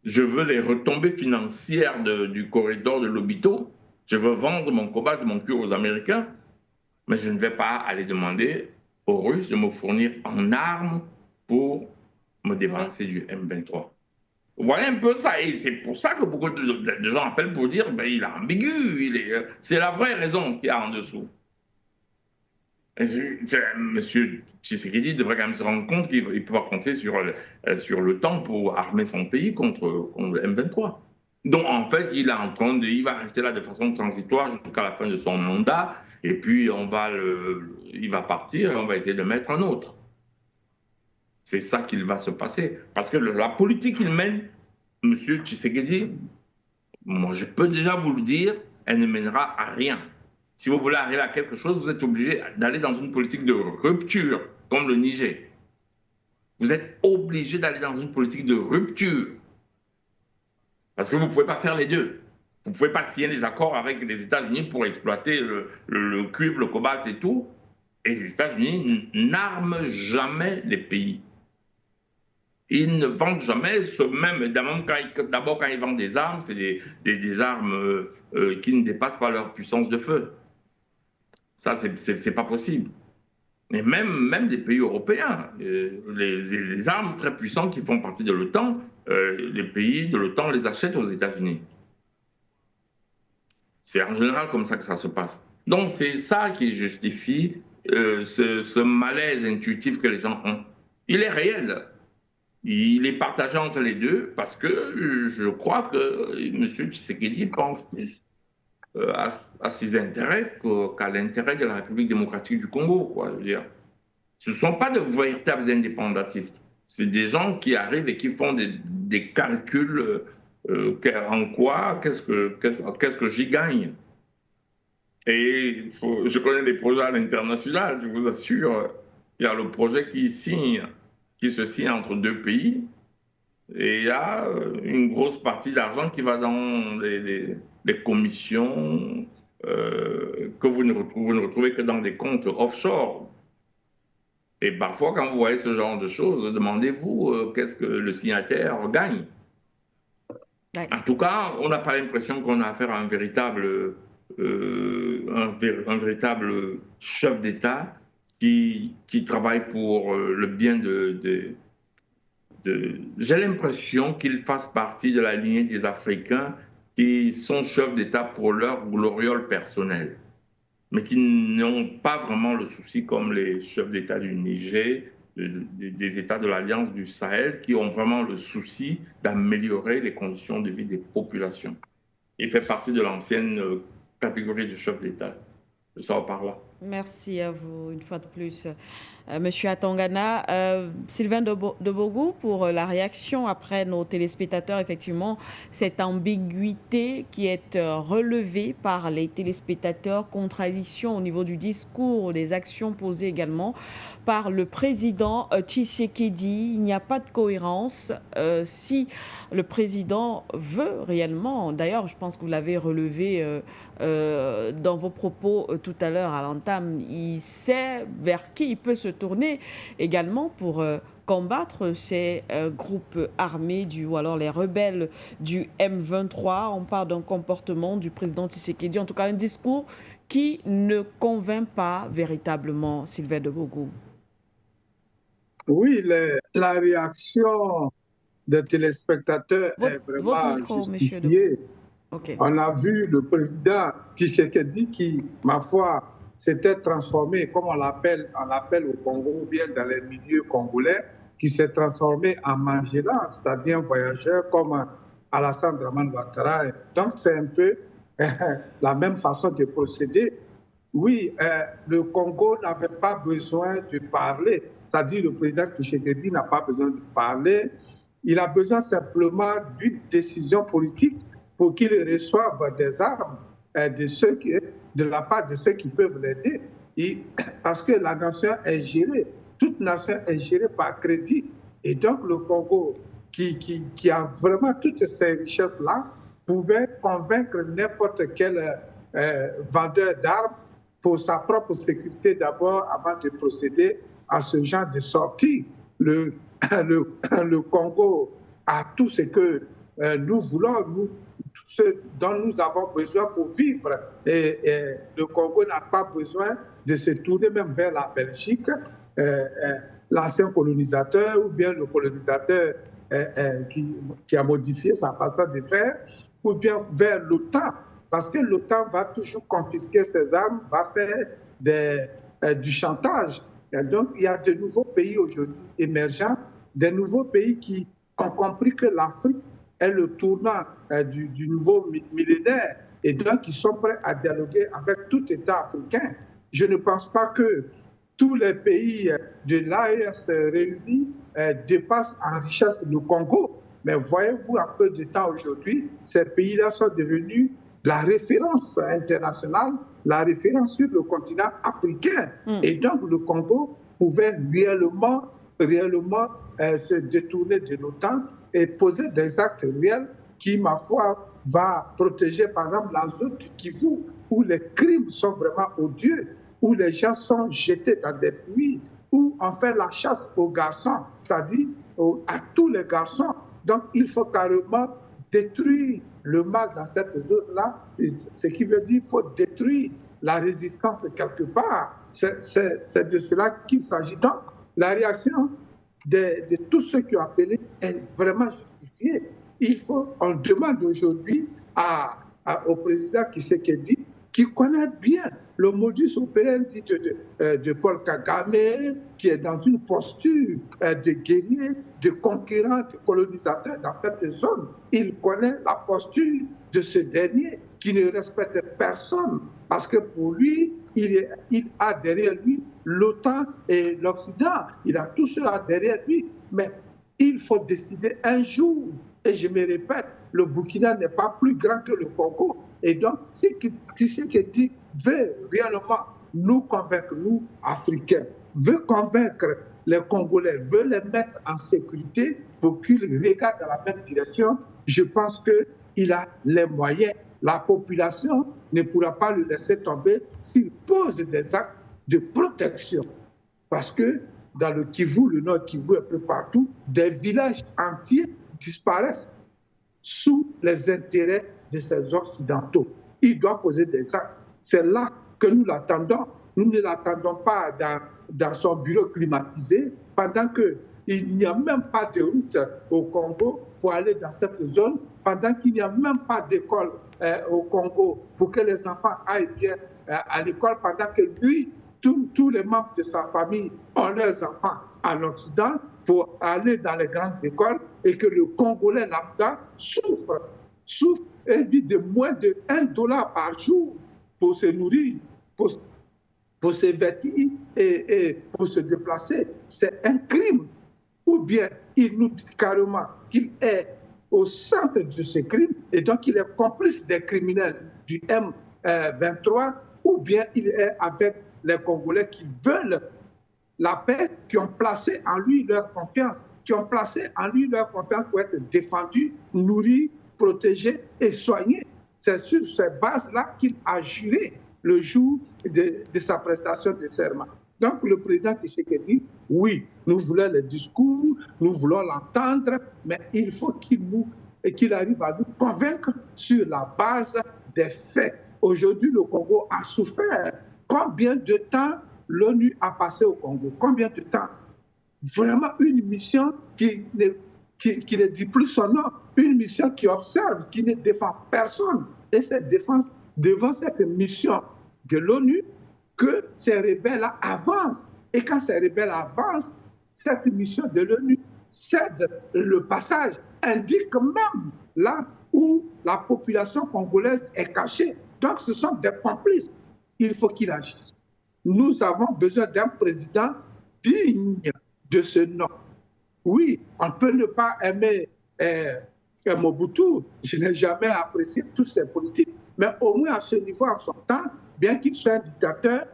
Je veux les retombées financières du corridor de Lobito, je veux vendre mon cobalt, mon cuivre aux Américains, mais je ne vais pas aller demander aux Russes de me fournir en armes pour me débarrasser du M23. Vous voyez un peu ça, et c'est pour ça que beaucoup de gens appellent pour dire ben, il est ambigu, c'est la vraie raison qu'il y a en dessous. Monsieur Tshisekedi devrait quand même se rendre compte qu'il ne peut pas compter sur le temps pour armer son pays contre le M23. Donc en fait, il va rester là de façon transitoire jusqu'à la fin de son mandat, et puis il va partir et on va essayer de mettre un autre. C'est ça qu'il va se passer. Parce que la politique qu'il mène, monsieur Tshisekedi, moi je peux déjà vous le dire, elle ne mènera à rien. Si vous voulez arriver à quelque chose, vous êtes obligé d'aller dans une politique de rupture, comme le Niger. Vous êtes obligé d'aller dans une politique de rupture. Parce que vous ne pouvez pas faire les deux. Vous ne pouvez pas signer des accords avec les États-Unis pour exploiter le cuivre, le cobalt et tout. Et les États-Unis n'arment jamais les pays. Ils ne vendent jamais d'abord quand ils vendent des armes, c'est des armes qui ne dépassent pas leur puissance de feu. Ça, c'est pas possible. Et même les pays européens, les armes très puissantes qui font partie de l'OTAN, les pays de l'OTAN les achètent aux États-Unis. C'est en général comme ça que ça se passe. Donc c'est ça qui justifie ce malaise intuitif que les gens ont. Il est réel. Il est partagé entre les deux parce que je crois que M. Tshisekedi pense plus à ses intérêts qu'à l'intérêt de la République démocratique du Congo, quoi, je veux dire. Ce ne sont pas de véritables indépendantistes. C'est des gens qui arrivent et qui font des calculs en quoi, qu'est-ce que j'y gagne. Et je connais des projets à l'international, je vous assure. Il y a le projet qui se signe entre deux pays et il y a une grosse partie d'argent qui va dans les commissions que vous ne retrouvez que dans des comptes offshore. Et parfois, quand vous voyez ce genre de choses, demandez-vous qu'est-ce que le signataire gagne. Ouais. En tout cas, on n'a pas l'impression qu'on a affaire à un véritable chef d'État qui travaille pour le bien J'ai l'impression qu'il fasse partie de la lignée des Africains qui sont chefs d'État pour leur gloriole personnelle, mais qui n'ont pas vraiment le souci comme les chefs d'État du Niger, des États de l'Alliance du Sahel, qui ont vraiment le souci d'améliorer les conditions de vie des populations. Il fait partie de l'ancienne catégorie de chefs d'État. Je sors par là. Merci à vous une fois de plus. Monsieur Atangana, Sylvain de Bogou, pour la réaction après nos téléspectateurs, effectivement, cette ambiguïté qui est relevée par les téléspectateurs, contradiction au niveau du discours, des actions posées également par le président Tshisekedi. Il n'y a pas de cohérence. Si le président veut réellement, d'ailleurs, je pense que vous l'avez relevé dans vos propos tout à l'heure à l'entame, il sait vers qui il peut se tourner également pour combattre ces groupes armés ou alors les rebelles du M23. On parle d'un comportement du président Tshisekedi, en tout cas un discours qui ne convainc pas véritablement Sylvain de Bogou. Oui, la réaction des téléspectateurs est vraiment justifiée. Okay. On a vu le président Tshisekedi qui, ma foi, s'était transformé, comme on l'appelle au Congo ou bien dans les milieux congolais, qui s'est transformé en Mandela, c'est-à-dire un voyageur comme Alassane Dramane Ouattara. Donc c'est un peu la même façon de procéder. Oui, le Congo n'avait pas besoin de parler, c'est-à-dire le président Tshisekedi n'a pas besoin de parler, il a besoin simplement d'une décision politique pour qu'il reçoive des armes de la part de ceux qui peuvent l'aider. Parce que la nation est gérée, toute nation est gérée par crédit. Et donc le Congo, qui a vraiment toutes ces richesses-là, pouvait convaincre n'importe quel vendeur d'armes pour sa propre sécurité d'abord avant de procéder à ce genre de sortie. Le Congo a tout ce que nous voulons, ce dont nous avons besoin pour vivre. Et le Congo n'a pas besoin de se tourner même vers la Belgique, l'ancien colonisateur ou bien le colonisateur qui a modifié sa façon de faire, ou bien vers l'OTAN, parce que l'OTAN va toujours confisquer ses armes, va faire du chantage. Et donc, il y a de nouveaux pays aujourd'hui émergents, des nouveaux pays qui ont compris que l'Afrique est le tournant du nouveau millénaire et donc ils sont prêts à dialoguer avec tout État africain. Je ne pense pas que tous les pays de l'AES réunis dépassent en richesse le Congo, mais voyez-vous, en peu de temps aujourd'hui, ces pays-là sont devenus la référence internationale, la référence sur le continent africain. Et donc le Congo pouvait réellement se détourner de l'OTAN et poser des actes réels qui, ma foi, va protéger, par exemple, la zone du Kivu, où les crimes sont vraiment odieux, où les gens sont jetés dans des puits, où on fait la chasse aux garçons, c'est-à-dire à tous les garçons. Donc, il faut carrément détruire le mal dans cette zone-là, ce qui veut dire qu'il faut détruire la résistance quelque part. C'est de cela qu'il s'agit. Donc, la réaction de tous ceux qui ont appelé est vraiment justifiée. On demande aujourd'hui au président Tshisekedi, qui connaît bien le modus operandi de Paul Kagame, qui est dans une posture de guerrier, de conquérant, de colonisateur dans cette zone. Il connaît la posture de ce dernier qui ne respecte personne, parce que pour lui, il a derrière lui l'OTAN et l'Occident. Il a tout cela derrière lui. Mais il faut décider un jour. Et je me répète, le Burkina n'est pas plus grand que le Congo. Et donc, si Tshisekedi veut réellement nous convaincre, nous, Africains, veut convaincre les Congolais, veut les mettre en sécurité pour qu'ils regardent dans la même direction, je pense qu'il a les moyens. la population ne pourra pas le laisser tomber s'il pose des actes de protection. Parce que dans le Kivu, le Nord Kivu, un peu partout, des villages entiers disparaissent sous les intérêts de ces Occidentaux. Il doit poser des actes. C'est là que nous l'attendons. Nous ne l'attendons pas dans son bureau climatisé pendant qu'il n'y a même pas de route au Congo pour aller dans cette zone, pendant qu'il n'y a même pas d'école au Congo pour que les enfants aillent bien à l'école, pendant que lui, tous les membres de sa famille ont leurs enfants en Occident pour aller dans les grandes écoles et que le Congolais lambda souffre et vit de moins de $1 par jour pour se nourrir, pour se vêtir et pour se déplacer. C'est un crime. Ou bien il nous dit carrément qu'il est au centre de ce crime et donc il est complice des criminels du M23, ou bien il est avec les Congolais qui veulent la paix, qui ont placé en lui leur confiance, pour être défendus, nourris, protégés et soignés. C'est sur ces bases-là qu'il a juré le jour de sa prestation de serment. Donc le président Tshisekedi, oui, nous voulons le discours, nous voulons l'entendre, mais il faut qu'il arrive à nous convaincre sur la base des faits. Aujourd'hui, le Congo a souffert. Combien de temps l'ONU a passé au Congo? Combien de temps? Vraiment une mission qui ne dit plus son nom, une mission qui observe, qui ne défend personne. Et c'est devant cette mission de l'ONU que ces rebelles-là avancent. Et quand ces rebelles avancent, cette mission de l'ONU cède le passage, indique même là où la population congolaise est cachée. Donc ce sont des complices. Il faut qu'ils agissent. Nous avons besoin d'un président digne de ce nom. Oui, on peut ne pas aimer Mobutu. Je n'ai jamais apprécié toutes ses politiques. Mais au moins à ce niveau, en son temps, bien qu'il soit un dictateur,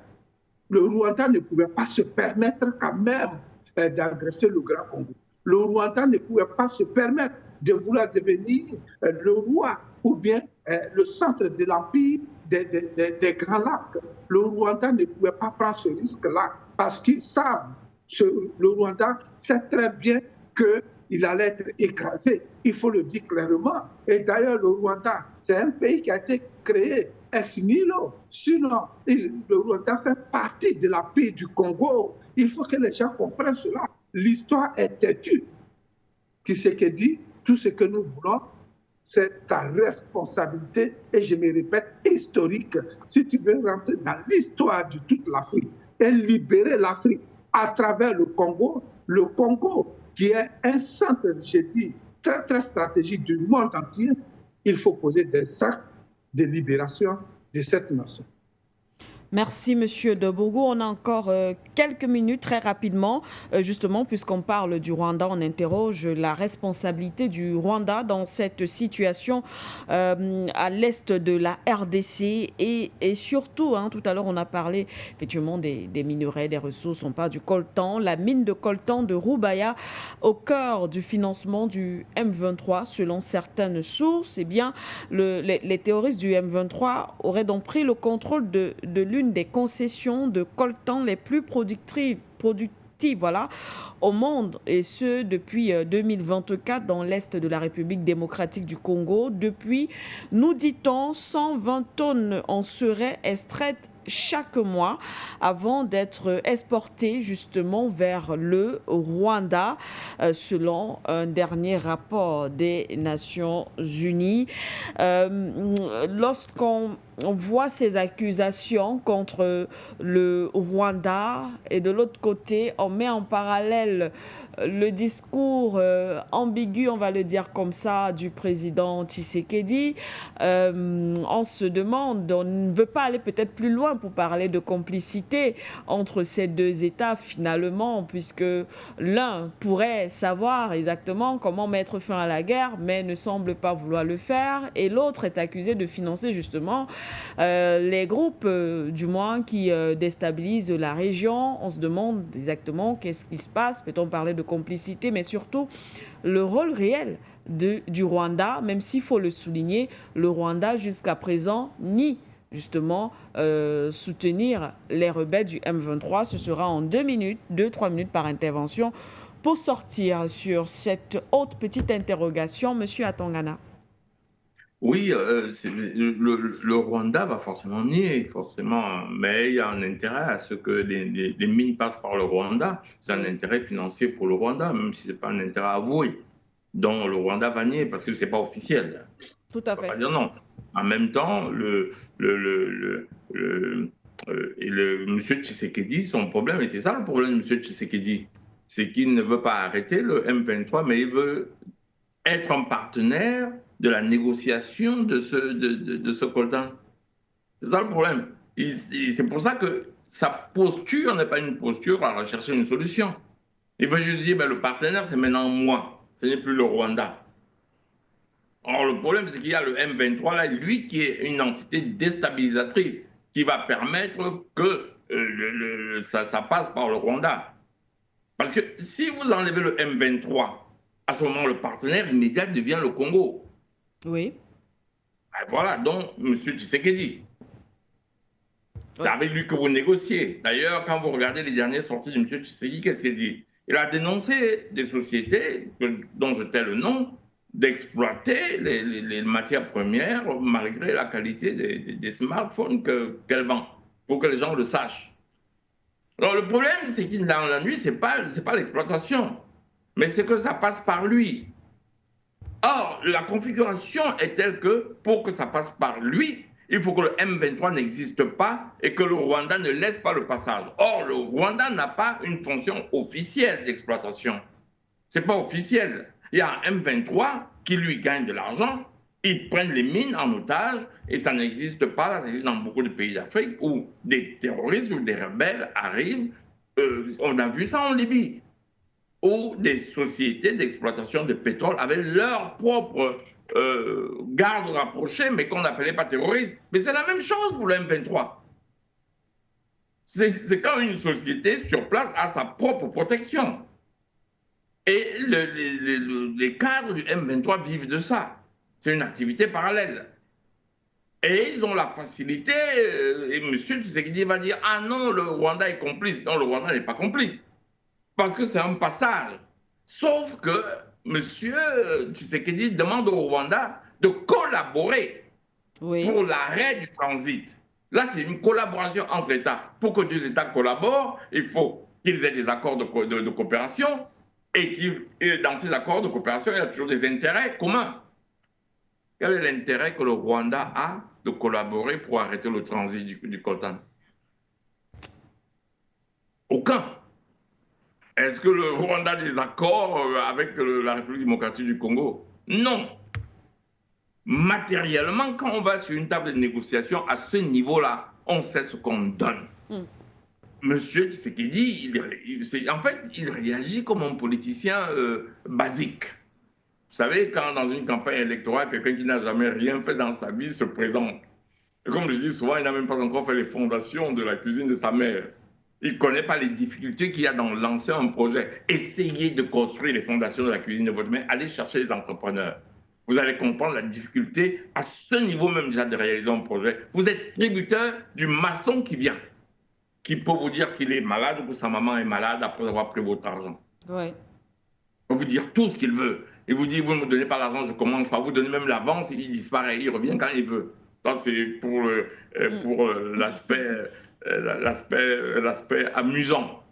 le Rwanda ne pouvait pas se permettre quand même d'agresser le Grand Congo. Le Rwanda ne pouvait pas se permettre de vouloir devenir le roi ou bien le centre de l'empire des Grands Lacs. Le Rwanda ne pouvait pas prendre ce risque-là parce qu'ils savent, le Rwanda sait très bien qu'il allait être écrasé. Il faut le dire clairement. Et d'ailleurs, le Rwanda, c'est un pays qui a été créé ex nihilo. Sinon, le Rwanda fait partie de la paix du Congo. Il faut que les gens comprennent cela. L'histoire est têtue. Qui c'est qui dit, tout ce que nous voulons, c'est ta responsabilité, et je me répète, historique. Si tu veux rentrer dans l'histoire de toute l'Afrique et libérer l'Afrique à travers le Congo qui est un centre, je dis, très, très stratégique du monde entier, il faut poser des actes de libération de cette nation. Merci, Monsieur de Bourgou. On a encore quelques minutes, très rapidement, justement, puisqu'on parle du Rwanda, on interroge la responsabilité du Rwanda dans cette situation à l'est de la RDC et surtout, tout à l'heure, on a parlé effectivement des minerais, des ressources, on parle du coltan, la mine de coltan de Rubaya au cœur du financement du M23, selon certaines sources. Eh bien, les terroristes du M23 auraient donc pris le contrôle de l'une des concessions de coltan les plus productives au monde, et ce depuis 2024 dans l'est de la République démocratique du Congo. Depuis, nous dit-on, 120 tonnes en seraient extraites chaque mois avant d'être exportées justement vers le Rwanda, selon un dernier rapport des Nations Unies. Lorsqu'on voit ces accusations contre le Rwanda et de l'autre côté, on met en parallèle le discours ambigu, on va le dire comme ça, du président Tshisekedi. On se demande, on ne veut pas aller peut-être plus loin pour parler de complicité entre ces deux États finalement, puisque l'un pourrait savoir exactement comment mettre fin à la guerre, mais ne semble pas vouloir le faire, et l'autre est accusé de financer justement les groupes, du moins, qui déstabilisent la région. On se demande exactement qu'est-ce qui se passe, peut-on parler de complicité, mais surtout le rôle réel du Rwanda, même s'il faut le souligner, le Rwanda jusqu'à présent nie justement soutenir les rebelles du M23. Ce sera en 2-3 minutes par intervention pour sortir sur cette autre petite interrogation. Monsieur Atangana. Oui, le Rwanda va forcément nier, forcément, mais il y a un intérêt à ce que les mines passent par le Rwanda. C'est un intérêt financier pour le Rwanda, même si ce n'est pas un intérêt avoué. Donc le Rwanda va nier parce que ce n'est pas officiel. Tout à fait. On va dire non. En même temps, monsieur Tshisekedi, son problème, et c'est ça le problème de monsieur Tshisekedi, c'est qu'il ne veut pas arrêter le M23, mais il veut être un partenaire de la négociation de ce coltan. C'est ça le problème. C'est pour ça que sa posture n'est pas une posture à rechercher une solution. Il veut juste dire, ben, le partenaire, c'est maintenant moi, ce n'est plus le Rwanda. Or, le problème, c'est qu'il y a le M23, là, lui, qui est une entité déstabilisatrice, qui va permettre que ça passe par le Rwanda. Parce que si vous enlevez le M23, à ce moment, le partenaire immédiat devient le Congo. Oui. Et voilà, donc, M. Tshisekedi. C'est avec lui que vous négociez. D'ailleurs, quand vous regardez les dernières sorties de M. Tshisekedi, qu'est-ce qu'il dit? Il a dénoncé des sociétés, dont je tais le nom, d'exploiter les matières premières malgré la qualité des smartphones qu'elle vend, pour que les gens le sachent. Alors, le problème, c'est que dans la nuit, ce n'est pas l'exploitation, mais c'est que ça passe par lui. Or, la configuration est telle que pour que ça passe par lui, il faut que le M23 n'existe pas et que le Rwanda ne laisse pas le passage. Or, le Rwanda n'a pas une fonction officielle d'exploitation. Ce n'est pas officiel. Il y a un M23 qui lui gagne de l'argent, ils prennent les mines en otage et ça n'existe pas. Là, ça existe dans beaucoup de pays d'Afrique où des terroristes ou des rebelles arrivent. On a vu ça en Libye, où des sociétés d'exploitation de pétrole avaient leur propre garde rapprochée, mais qu'on n'appelait pas terroristes. Mais c'est la même chose pour le M23. C'est quand une société sur place a sa propre protection. Et les cadres du M23 vivent de ça. C'est une activité parallèle. Et ils ont la facilité, et M. Tshisekedi va dire « Ah non, le Rwanda est complice ». Non, le Rwanda n'est pas complice. Parce que c'est un passage. Sauf que M. Tshisekedi demande au Rwanda de collaborer pour l'arrêt du transit. Là, c'est une collaboration entre États. Pour que deux États collaborent, il faut qu'ils aient des accords de coopération et dans ces accords de coopération, il y a toujours des intérêts communs. Quel est l'intérêt que le Rwanda a de collaborer pour arrêter le transit du coltan? Aucun. Est-ce que le Rwanda a des accords avec la République démocratique du Congo? Non. Matériellement, quand on va sur une table de négociation à ce niveau-là, on sait ce qu'on donne. Monsieur Tshisekedi, en fait, il réagit comme un politicien basique. Vous savez, quand dans une campagne électorale, quelqu'un qui n'a jamais rien fait dans sa vie se présente. Et comme je dis souvent, il n'a même pas encore fait les fondations de la cuisine de sa mère. Il ne connaît pas les difficultés qu'il y a dans lancer un projet. Essayez de construire les fondations de la cuisine de votre mère. Allez chercher les entrepreneurs. Vous allez comprendre la difficulté à ce niveau même déjà de réaliser un projet. Vous êtes tributaire du maçon qui vient, qui peut vous dire qu'il est malade ou que sa maman est malade après avoir pris votre argent. Ouais. Il peut vous dire tout ce qu'il veut. Il vous dit, vous ne me donnez pas l'argent, je commence pas. Vous donnez même l'avance, il disparaît, il revient quand il veut. Ça, c'est pour l'aspect amusant.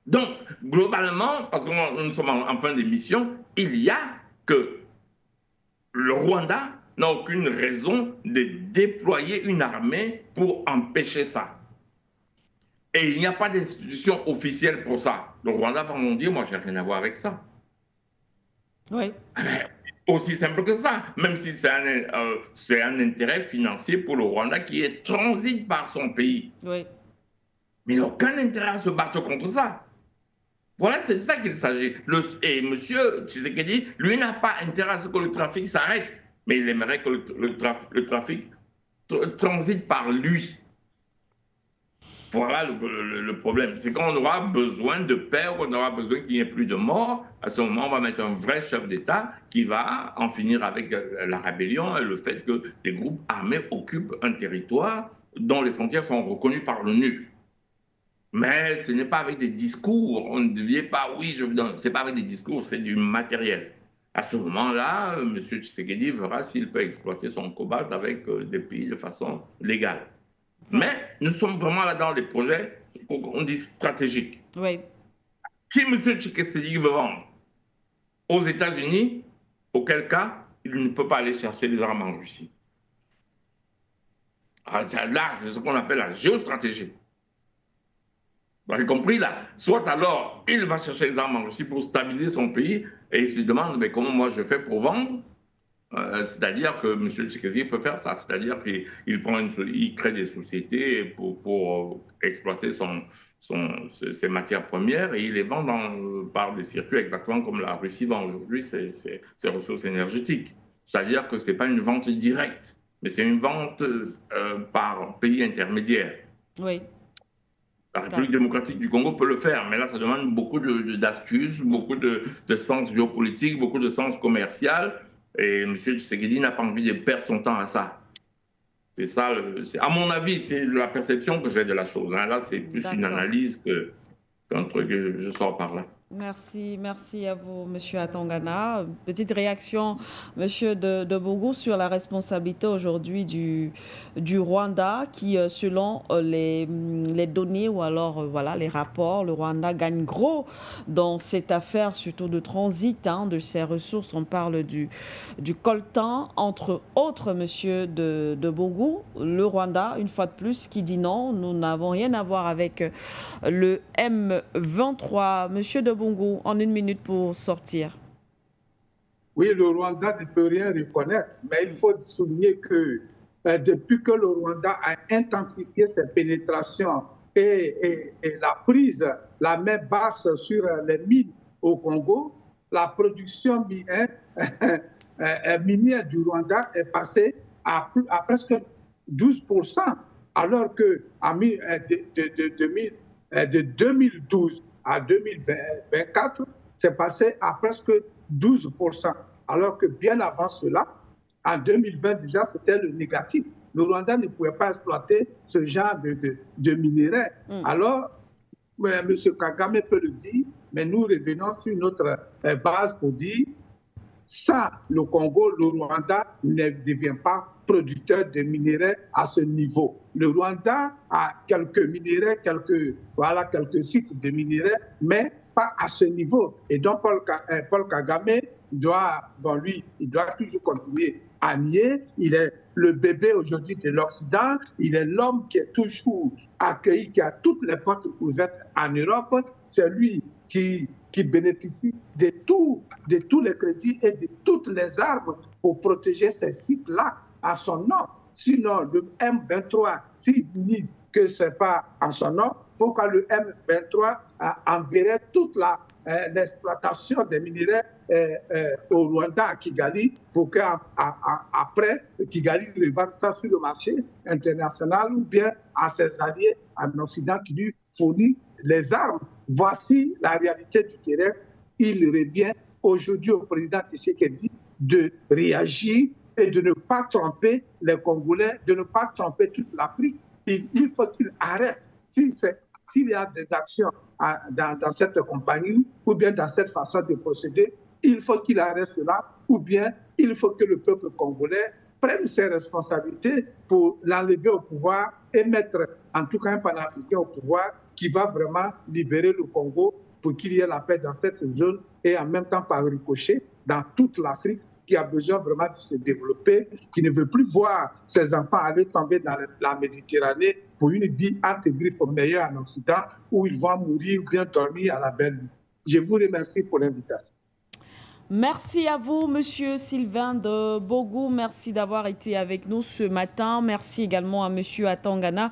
Donc, globalement, parce que nous sommes en fin d'émission, il y a que le Rwanda n'a aucune raison de déployer une armée pour empêcher ça. Et il n'y a pas d'institution officielle pour ça. Le Rwanda va nous dire, moi, je n'ai rien à voir avec ça. Oui. Aussi simple que ça, même si c'est un intérêt financier pour le Rwanda qui est transite par son pays. Oui. Mais il n'a aucun intérêt à se battre contre ça. Voilà, c'est de ça qu'il s'agit. Et M. Tshisekedi, lui, n'a pas intérêt à ce que le trafic s'arrête, mais il aimerait que le trafic transite par lui. Voilà le problème. C'est qu'on aura besoin de paix, on aura besoin qu'il n'y ait plus de morts. À ce moment, on va mettre un vrai chef d'État qui va en finir avec la rébellion et le fait que des groupes armés occupent un territoire dont les frontières sont reconnues par l'ONU. Mais ce n'est pas avec des discours. On ne devient pas, oui, je vous donne. Ce n'est pas avec des discours, c'est du matériel. À ce moment-là, M. Tshisekedi verra s'il peut exploiter son cobalt avec des pays de façon légale. Mais nous sommes vraiment là dans des projets, on dit stratégiques. Oui. Qui M. Tshisekedi veut vendre aux États-Unis, auquel cas, il ne peut pas aller chercher des armes en Russie. Là, c'est ce qu'on appelle la géostratégie. Vous avez compris là? Soit alors, il va chercher les armes en Russie pour stabiliser son pays et il se demande mais comment moi je fais pour vendre. C'est-à-dire que M. Tshisekedi peut faire ça, c'est-à-dire qu'il crée des sociétés pour exploiter ses matières premières et il les vend par des circuits exactement comme la Russie vend aujourd'hui ses ressources énergétiques. C'est-à-dire que ce n'est pas une vente directe, mais c'est une vente par pays intermédiaire. Oui. La République démocratique du Congo peut le faire, mais là, ça demande beaucoup d'astuces, beaucoup de sens géopolitique, beaucoup de sens commercial. Et M. Tshisekedi n'a pas envie de perdre son temps à ça. C'est ça, à mon avis, c'est la perception que j'ai de la chose. Là, c'est plus une analyse qu'un truc que je sors par là. Merci à vous, M. Atangana. Petite réaction, M. de Bougou, sur la responsabilité aujourd'hui du Rwanda qui, selon les données ou alors voilà, les rapports, le Rwanda gagne gros dans cette affaire, surtout de transit de ses ressources. On parle du coltan, entre autres, M. de Bougou. Le Rwanda, une fois de plus, qui dit non, nous n'avons rien à voir avec le M23. M. de Bougou, en une minute pour sortir. Oui, le Rwanda ne peut rien reconnaître, mais il faut souligner que depuis que le Rwanda a intensifié ses pénétrations et la prise, la main basse sur les mines au Congo, la production minière du Rwanda est passée à presque 12%, alors que de 2012 à 2024, c'est passé à presque 12%. Alors que bien avant cela, en 2020 déjà, c'était le négatif. Le Rwanda ne pouvait pas exploiter ce genre de minerais. Alors, M. Kagame peut le dire, mais nous revenons sur notre base pour dire sans le Congo, le Rwanda ne devient pas producteur de minerais à ce niveau. Le Rwanda a quelques minerais, quelques sites de minerais, mais pas à ce niveau. Et donc, Paul Kagame il doit toujours continuer à nier. Il est le bébé aujourd'hui de l'Occident. Il est l'homme qui est toujours accueilli, qui a toutes les portes ouvertes en Europe. C'est lui qui bénéficie de tous les crédits et de toutes les armes pour protéger ces sites-là à son nom. Sinon, le M23, s'il dit que ce n'est pas en son nom, pourquoi le M23 enverrait toute l'exploitation des minerais au Rwanda, à Kigali, pour qu'après, Kigali revende ça sur le marché international ou bien à ses alliés en Occident qui lui fournissent les armes. Voici la réalité du terrain. Il revient aujourd'hui au président Tshisekedi de réagir et de ne pas tromper les Congolais, de ne pas tromper toute l'Afrique. Il faut qu'il arrête. S'il y a des actions dans cette compagnie ou bien dans cette façon de procéder, il faut qu'il arrête cela ou bien il faut que le peuple congolais prenne ses responsabilités pour l'enlever au pouvoir et mettre en tout cas un panafricain au pouvoir qui va vraiment libérer le Congo pour qu'il y ait la paix dans cette zone et en même temps par ricochet dans toute l'Afrique qui a besoin vraiment de se développer, qui ne veut plus voir ses enfants aller tomber dans la Méditerranée pour une vie entre griffes meilleure en Occident où ils vont mourir ou bien dormir à la belle vie. Je vous remercie pour l'invitation. Merci à vous, Monsieur Sylvain de Bogou. Merci d'avoir été avec nous ce matin. Merci également à Monsieur Atangana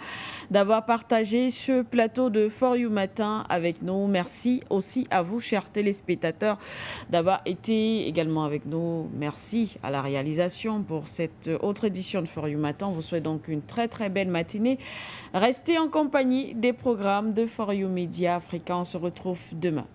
d'avoir partagé ce plateau de For You Matin avec nous. Merci aussi à vous, chers téléspectateurs, d'avoir été également avec nous. Merci à la réalisation pour cette autre édition de For You Matin. On vous souhaite donc une très très belle matinée. Restez en compagnie des programmes de For You Media Africa. On se retrouve demain.